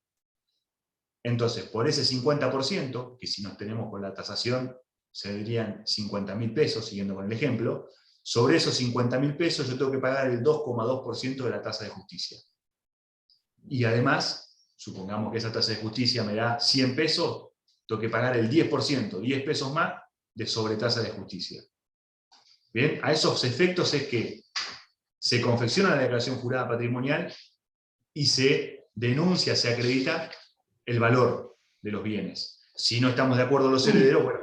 Entonces, por ese 50%, que si nos tenemos con la tasación, serían 50.000 pesos, siguiendo con el ejemplo, sobre esos 50.000 pesos yo tengo que pagar el 2,2% de la tasa de justicia. Y además, supongamos que esa tasa de justicia me da 100 pesos, tengo que pagar el 10%, 10 pesos más de sobretasa de justicia. Bien, a esos efectos es que se confecciona la declaración jurada patrimonial y se denuncia, se acredita el valor de los bienes. Si no estamos de acuerdo los herederos, bueno,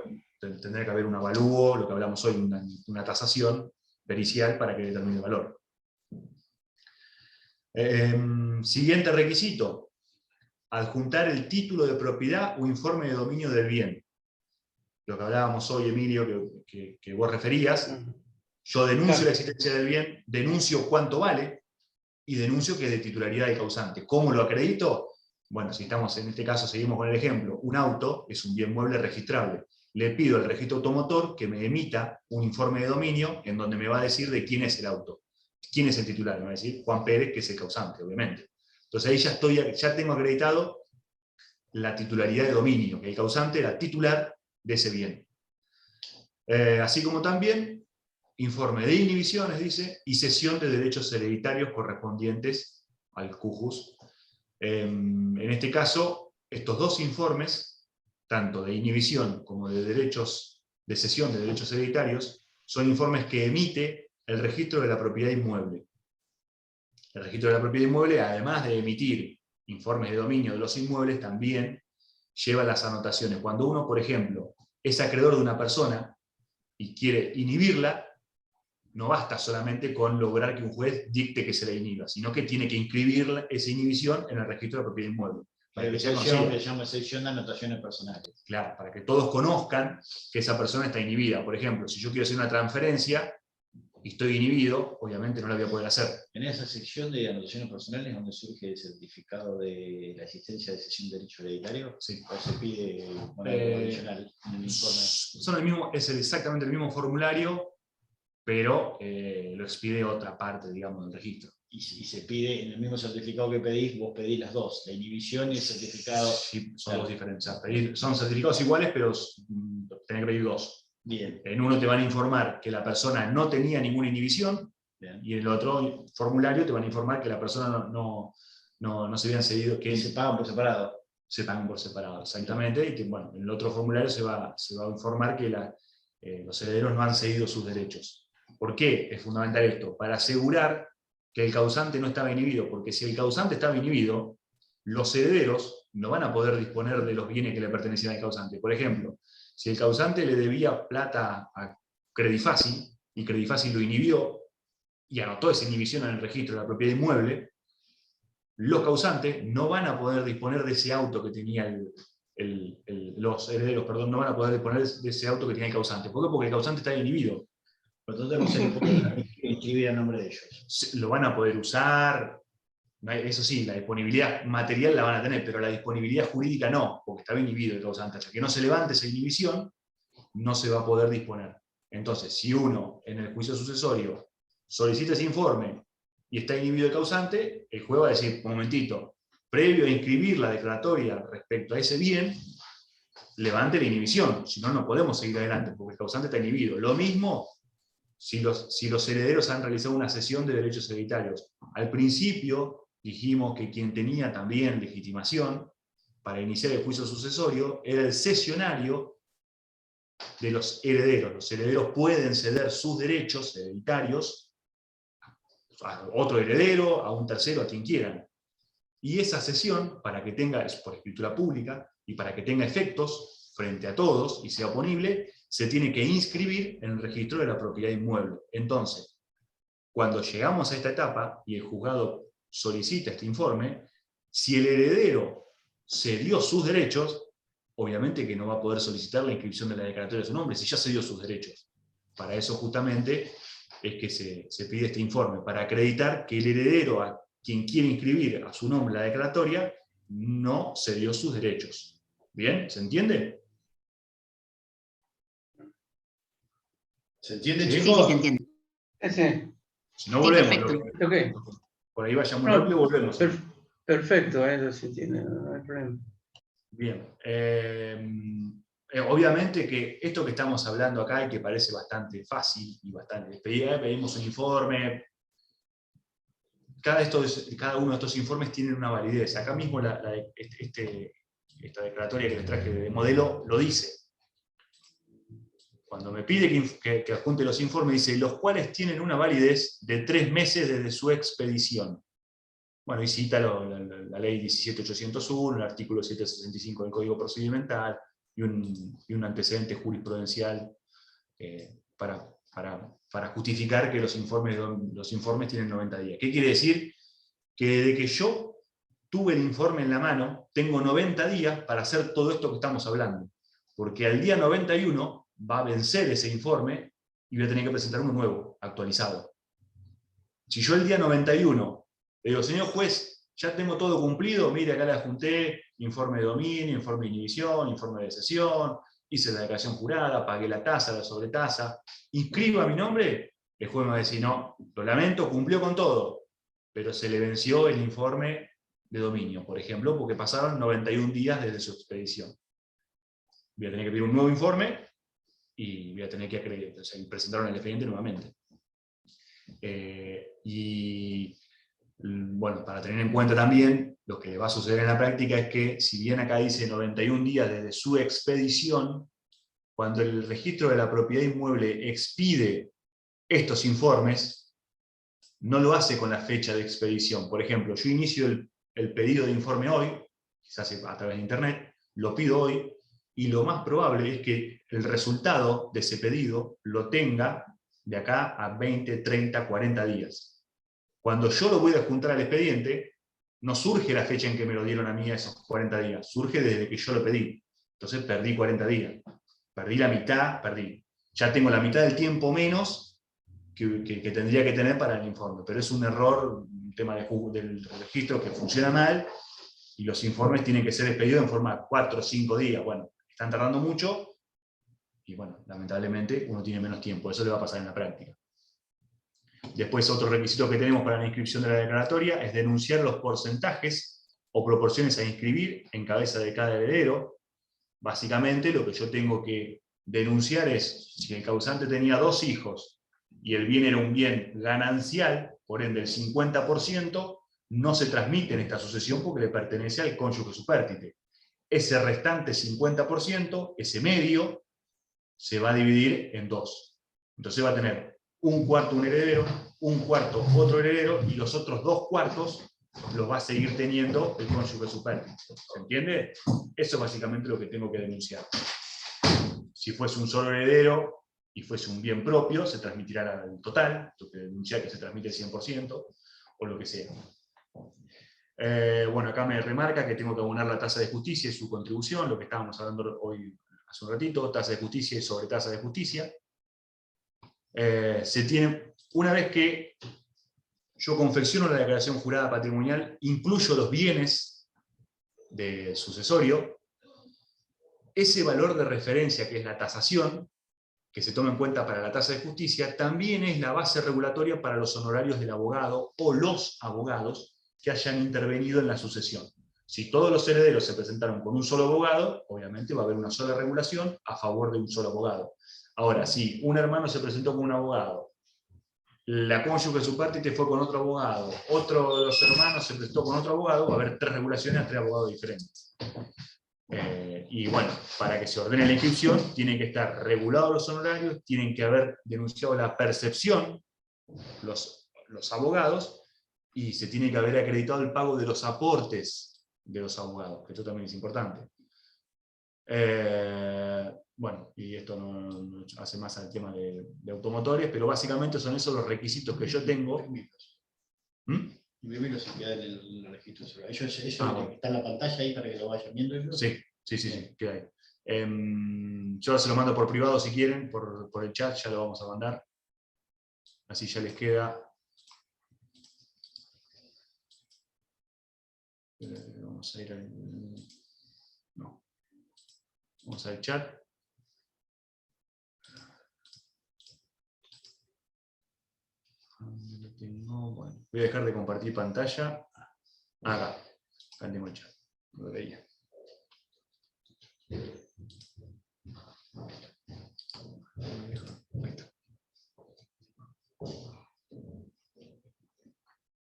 tendrá que haber un avalúo, lo que hablamos hoy, una tasación pericial para que determine el valor. Siguiente requisito: adjuntar el título de propiedad o informe de dominio del bien. Lo que hablábamos hoy, Emilio, que vos referías. Yo denuncio la existencia del bien, denuncio cuánto vale, y denuncio que es de titularidad del causante. ¿Cómo lo acredito? Bueno, si estamos en este caso, seguimos con el ejemplo, un auto es un bien mueble registrable. Le pido al registro automotor que me emita un informe de dominio en donde me va a decir de quién es el auto. ¿quién es el titular? Me va a decir Juan Pérez, que es el causante, obviamente. Entonces ahí ya tengo acreditado la titularidad de dominio, que el causante era titular de ese bien. Así como también informe de inhibiciones, dice, y cesión de derechos hereditarios correspondientes al cujus. En este caso, estos dos informes, tanto de inhibición como de cesión de derechos hereditarios, son informes que emite el registro de la propiedad inmueble. El registro de la propiedad inmueble, además de emitir informes de dominio de los inmuebles, también lleva las anotaciones. Cuando uno, por ejemplo, es acreedor de una persona y quiere inhibirla, no basta solamente con lograr que un juez dicte que se la inhiba, sino que tiene que inscribir esa inhibición en el registro de la propiedad inmueble. Para que sea conocida. Que se llama sección de anotaciones personales. Claro, para que todos conozcan que esa persona está inhibida. Por ejemplo, si yo quiero hacer una transferencia y estoy inhibido, obviamente no la voy a poder hacer. En esa sección de anotaciones personales es donde surge el certificado de la existencia de cesión de derecho hereditario. Sí. ¿O se pide algo adicional en el informe? Es exactamente el mismo formulario, pero lo expide otra parte, digamos, del registro. Y se pide, en el mismo certificado que pedís, vos pedís las dos, la inhibición y el certificado. Sí, son dos diferentes. Son certificados iguales, pero tenés que pedir dos. Bien. En uno te van a informar que la persona no tenía ninguna inhibición, bien, y en el otro formulario te van a informar que la persona no se habían cedido. Que se pagan por separado. Se pagan por separado, exactamente. Y que, bueno, en el otro formulario se va a informar que los herederos no han cedido sus derechos. ¿Por qué es fundamental esto? Para asegurar que el causante no estaba inhibido, porque si el causante estaba inhibido, los herederos no van a poder disponer de los bienes que le pertenecían al causante. Por ejemplo, si el causante le debía plata a Credifácil, y Credifácil lo inhibió, y anotó esa inhibición en el registro de la propiedad inmueble, los causantes no van a poder disponer de ese auto que tenía los herederos, perdón, no van a poder disponer de ese auto que tenía el causante. ¿Por qué? Porque el causante está inhibido. Por lo tanto, no se le puede inscribir a nombre de ellos. Lo van a poder usar, eso sí, la disponibilidad material la van a tener, pero la disponibilidad jurídica no, porque está inhibido el causante. Hasta que no se levante esa inhibición, no se va a poder disponer. Entonces, si uno en el juicio sucesorio solicita ese informe y está inhibido el causante, el juez va a decir, un momentito, previo a inscribir la declaratoria respecto a ese bien, levante la inhibición, si no, no podemos seguir adelante, porque el causante está inhibido. Lo mismo si los herederos han realizado una cesión de derechos hereditarios. Al principio dijimos que quien tenía también legitimación para iniciar el juicio sucesorio era el cesionario de los herederos. Los herederos pueden ceder sus derechos hereditarios a otro heredero, a un tercero, a quien quieran. Y esa cesión, para que tenga, es por escritura pública, y para que tenga efectos frente a todos y sea oponible, se tiene que inscribir en el registro de la propiedad inmueble. Entonces, cuando llegamos a esta etapa y el juzgado solicita este informe, si el heredero cedió sus derechos, obviamente que no va a poder solicitar la inscripción de la declaratoria de su nombre, si ya cedió sus derechos. Para eso justamente es que se pide este informe, para acreditar que el heredero a quien quiere inscribir a su nombre la declaratoria no cedió sus derechos. ¿Bien? ¿Se entiende? ¿Se entiende, Sí, chicos? sí, se entiende. Sí. Si no, Sí, volvemos. perfecto. Okay. Por ahí vayamos No, rápido y volvemos. Perfecto, eso sí tiene, no hay problema. Bien. Obviamente que esto que estamos hablando acá y que parece bastante fácil y bastante... Pedimos un informe. Cada uno de estos informes tiene una validez. Acá mismo esta declaratoria que les traje de modelo lo dice. Cuando me pide que adjunte los informes, dice, los cuales tienen una validez de 3 meses desde su expedición. Bueno, y cita la ley 17801, el artículo 765 del Código Procedimental, y un antecedente jurisprudencial para justificar que los informes tienen 90 días. ¿Qué quiere decir? Que desde que yo tuve el informe en la mano, tengo 90 días para hacer todo esto que estamos hablando. Porque al día 91 va a vencer ese informe y voy a tener que presentar uno nuevo, actualizado. Si yo el día 91 le digo, señor juez, ya tengo todo cumplido, mire, acá le adjunté informe de dominio, informe de inhibición, informe de cesión, hice la declaración jurada, pagué la tasa, la sobretasa, inscriba mi nombre, el juez me va a decir, no, lo lamento, cumplió con todo, pero se le venció el informe de dominio, por ejemplo, porque pasaron 91 días desde su expedición. Voy a tener que pedir un nuevo informe y voy a tener que presentarlo en el expediente nuevamente. Y bueno, para tener en cuenta también, lo que va a suceder en la práctica es que, si bien acá dice 91 días desde su expedición, cuando el registro de la propiedad inmueble expide estos informes, no lo hace con la fecha de expedición. Por ejemplo, yo inicio el pedido de informe hoy, quizás a través de internet, lo pido hoy, y lo más probable es que el resultado de ese pedido lo tenga de acá a 20, 30, 40 días. Cuando yo lo voy a adjuntar al expediente, no surge la fecha en que me lo dieron a mí a esos 40 días, surge desde que yo lo pedí. Entonces perdí 40 días. Perdí la mitad, ya tengo la mitad del tiempo menos que tendría que tener para el informe. Pero es un error, un tema del registro que funciona mal, y los informes tienen que ser expedidos en forma de 4 o 5 días. Bueno, están tardando mucho, y bueno, lamentablemente uno tiene menos tiempo. Eso le va a pasar en la práctica. Después, otro requisito que tenemos para la inscripción de la declaratoria es denunciar los porcentajes o proporciones a inscribir en cabeza de cada heredero. Básicamente, lo que yo tengo que denunciar es, si el causante tenía 2 hijos y el bien era un bien ganancial, por ende el 50%, no se transmite en esta sucesión porque le pertenece al cónyuge supérstite. Ese restante 50%, ese medio, se va a dividir en 2. Entonces va a tener un cuarto un heredero, un cuarto otro heredero, y los otros 2 cuartos los va a seguir teniendo el cónyuge supérstite. ¿Se entiende? Eso es básicamente lo que tengo que denunciar. Si fuese un solo heredero y fuese un bien propio, se transmitirá al total, tengo que denunciar que se transmite el 100%, o lo que sea. Bueno, acá me remarca que tengo que abonar la tasa de justicia y su contribución, lo que estábamos hablando hoy hace un ratito, tasa de justicia y sobretasa de justicia. Una vez que yo confecciono la declaración jurada patrimonial, incluyo los bienes del sucesorio, ese valor de referencia, que es la tasación, que se toma en cuenta para la tasa de justicia, también es la base regulatoria para los honorarios del abogado o los abogados que hayan intervenido en la sucesión. Si todos los herederos se presentaron con un solo abogado, obviamente va a haber una sola regulación a favor de un solo abogado. Ahora, si un hermano se presentó con un abogado, la cónyuge supérstite fue con otro abogado, otro de los hermanos se presentó con otro abogado, va a haber 3 regulaciones a 3 abogados diferentes. Y bueno, para que se ordene la inscripción, tienen que estar regulados los honorarios, tienen que haber denunciado la percepción los abogados, y se tiene que haber acreditado el pago de los aportes de los abogados, que esto también es importante. Bueno, y esto no hace más al tema de automotores, pero básicamente son esos los requisitos que yo tengo. Imprimirlo si queda en el registro. Eso Bueno. está en la pantalla ahí para que lo vayan viendo. Sí, queda ahí. Yo se lo mando por privado si quieren, por el chat ya lo vamos a mandar. Así ya les queda. Vamos a ir al... No. Vamos al chat. Bueno, voy a dejar de compartir pantalla. Acá tengo el chat. Lo veía.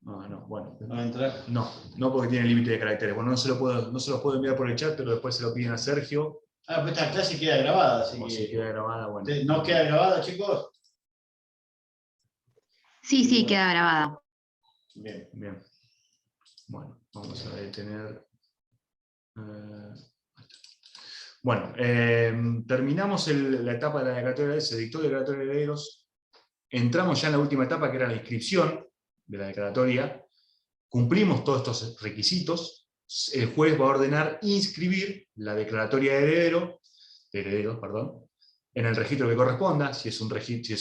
No, bueno. ¿No va a entrar? No porque tiene límite de caracteres. Bueno, no se los puedo enviar por el chat, pero después se lo piden a Sergio. Pues esta clase queda grabada, así O que... si queda grabada, bueno. ¿No queda grabada, chicos? Sí, queda grabada. Bien. Bueno, vamos a detener. Bueno, terminamos la etapa de la declaratoria, se dictó la declaratoria de herederos, entramos ya en la última etapa, que era la inscripción de la declaratoria, cumplimos todos estos requisitos, el juez va a ordenar inscribir la declaratoria de herederos, en el registro que corresponda, si es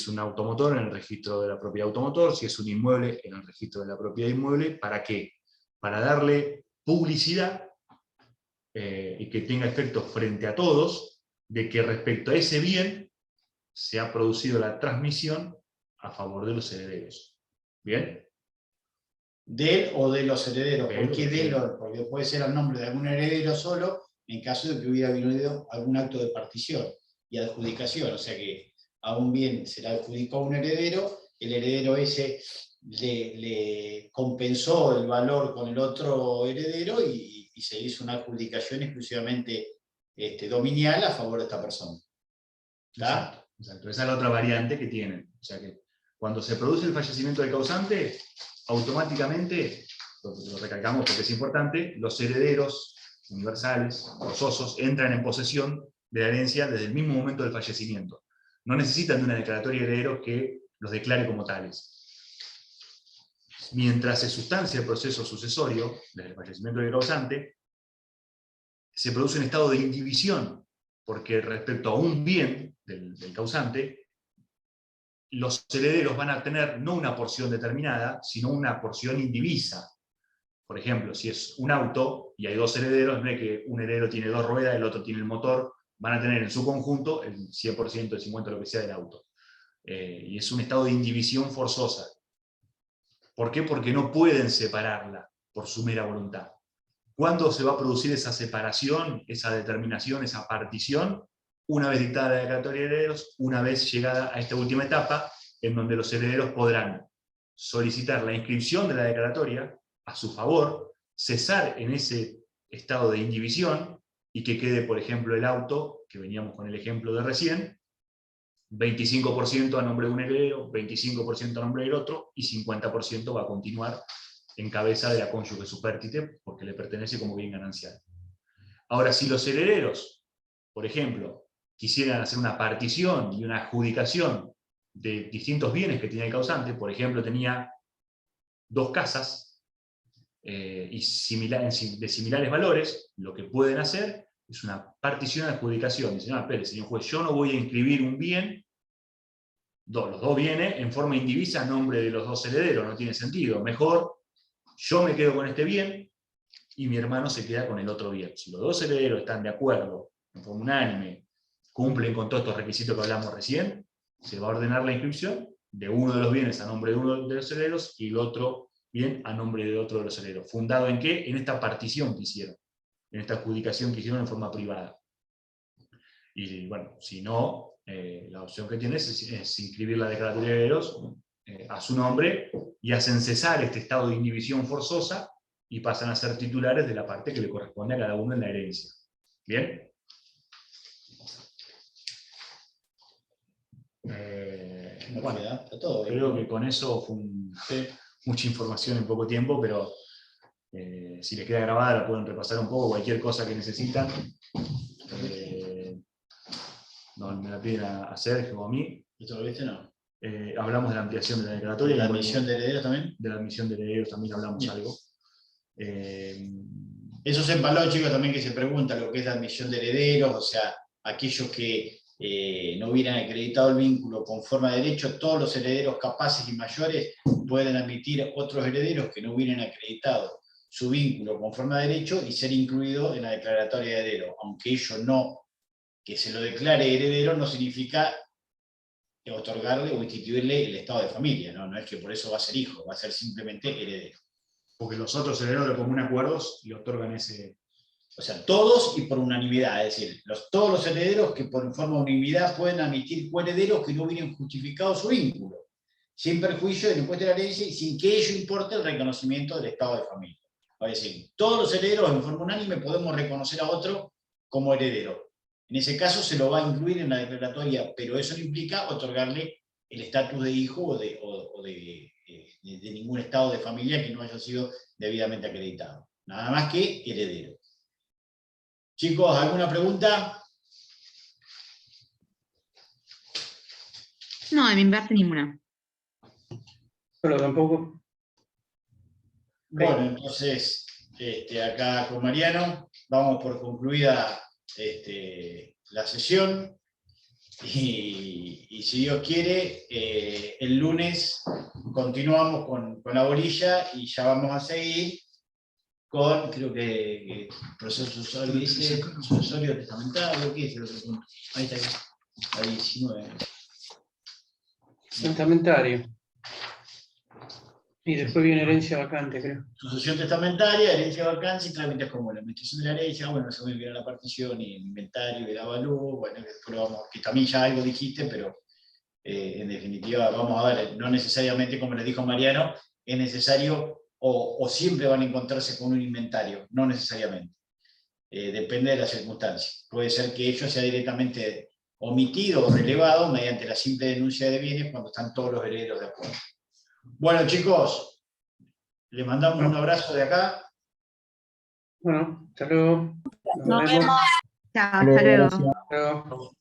un automotor, en el registro de la propiedad automotor, si es un inmueble, en el registro de la propiedad inmueble. ¿Para qué? Para darle publicidad y que tenga efecto frente a todos, de que respecto a ese bien se ha producido la transmisión a favor de los herederos. ¿Bien? De él o de los herederos. ¿Por qué de él? Sí. Porque puede ser al nombre de algún heredero solo, en caso de que hubiera habido algún acto de partición y adjudicación. O sea que a un bien se le adjudicó a un heredero, el heredero ese le compensó el valor con el otro heredero y se hizo una adjudicación exclusivamente dominial a favor de esta persona. ¿Está? Exacto. Esa es la otra variante que tienen. O sea que cuando se produce el fallecimiento del causante, automáticamente, lo recalcamos porque es importante, los herederos universales, forzosos, entran en posesión de la herencia desde el mismo momento del fallecimiento. No necesitan de una declaratoria de herederos que los declare como tales. Mientras se sustancia el proceso sucesorio, desde el fallecimiento del causante, se produce un estado de indivisión, porque respecto a un bien del causante, los herederos van a tener no una porción determinada, sino una porción indivisa. Por ejemplo, si es un auto y hay dos herederos, no es que un heredero tiene dos ruedas, el otro tiene el motor, van a tener en su conjunto el 100%, el 50%, lo que sea del auto. Y es un estado de indivisión forzosa. ¿Por qué? Porque no pueden separarla por su mera voluntad. ¿Cuándo se va a producir esa separación, esa determinación, esa partición? Una vez dictada la declaratoria de herederos, una vez llegada a esta última etapa, en donde los herederos podrán solicitar la inscripción de la declaratoria a su favor, cesar en ese estado de indivisión, y que quede, por ejemplo, el auto, que veníamos con el ejemplo de recién, 25% a nombre de un heredero, 25% a nombre del otro, y 50% va a continuar en cabeza de la cónyuge supérstite, porque le pertenece como bien ganancial. Ahora, si los herederos, por ejemplo, quisieran hacer una partición y una adjudicación de distintos bienes que tenía el causante, por ejemplo, tenía dos casas de similares valores, lo que pueden hacer es una partición de adjudicación. Dicen, espere, señor juez, yo no voy a inscribir un bien, los dos bienes, en forma indivisa a nombre de los dos herederos, no tiene sentido. Mejor, yo me quedo con este bien y mi hermano se queda con el otro bien. Si los dos herederos están de acuerdo, en forma unánime, cumplen con todos estos requisitos que hablamos recién, se va a ordenar la inscripción de uno de los bienes a nombre de uno de los herederos y el otro bien a nombre de otro de los herederos. ¿Fundado en qué? En esta partición que hicieron, en esta adjudicación que hicieron en forma privada. Y bueno, si no, la opción que tienes es inscribir la declaratoria de herederos a su nombre y hacen cesar este estado de indivisión forzosa y pasan a ser titulares de la parte que le corresponde a cada uno en la herencia. ¿Bien? Bueno, está todo bien. creo que con eso fue mucha información en poco tiempo, pero si les queda grabada la pueden repasar un poco, cualquier cosa que necesitan. No me la piden a Sergio o a mí. ¿Esto lo viste? No. Hablamos de la ampliación de la declaratoria. ¿De la admisión de herederos también? De la admisión de herederos también hablamos algo. Eso se empaló, chicos, también que se pregunta lo que es la admisión de herederos, o sea, aquellos que no hubieran acreditado el vínculo con forma de derecho, todos los herederos capaces y mayores pueden admitir otros herederos que no hubieran acreditado su vínculo con forma de derecho y ser incluidos en la declaratoria de heredero, aunque ellos no, que se lo declare heredero no significa otorgarle o instituirle el estado de familia, ¿no? No es que por eso va a ser hijo, va a ser simplemente heredero. Porque los otros herederos de común acuerdo le otorgan ese... O sea, todos y por unanimidad, es decir, todos los herederos que por forma de unanimidad pueden admitir coherederos que no hubieran justificado su vínculo, sin perjuicio del impuesto de la herencia y sin que ello importe el reconocimiento del estado de familia. Es decir, todos los herederos en forma unánime podemos reconocer a otro como heredero. En ese caso se lo va a incluir en la declaratoria, pero eso no implica otorgarle el estatus de hijo o de ningún estado de familia que no haya sido debidamente acreditado. Nada más que heredero. Chicos, ¿alguna pregunta? No, de mi parte ninguna. Pero tampoco. Bueno, entonces, acá con Mariano, damos por concluida la sesión. Y si Dios quiere, el lunes continuamos con la bolilla y ya vamos a seguir con, creo que proceso sucesorio testamentario, ¿qué es el otro punto? Ahí está, ahí 19. Testamentario. Y después viene herencia vacante, creo. Sucesión testamentaria, herencia vacante y trámites comunes. La administración de la herencia, bueno, se viene la partición y el inventario y el avalúo, bueno, después lo vamos, que también ya algo dijiste, pero en definitiva vamos a ver, no necesariamente, como les dijo Mariano, es necesario o siempre van a encontrarse con un inventario, no necesariamente. Depende de las circunstancias. Puede ser que ello sea directamente omitido o relevado mediante la simple denuncia de bienes cuando están todos los herederos de acuerdo. Bueno, chicos, les mandamos un abrazo de acá. Bueno, hasta luego. Nos vemos. Chao, hasta luego. Hasta luego.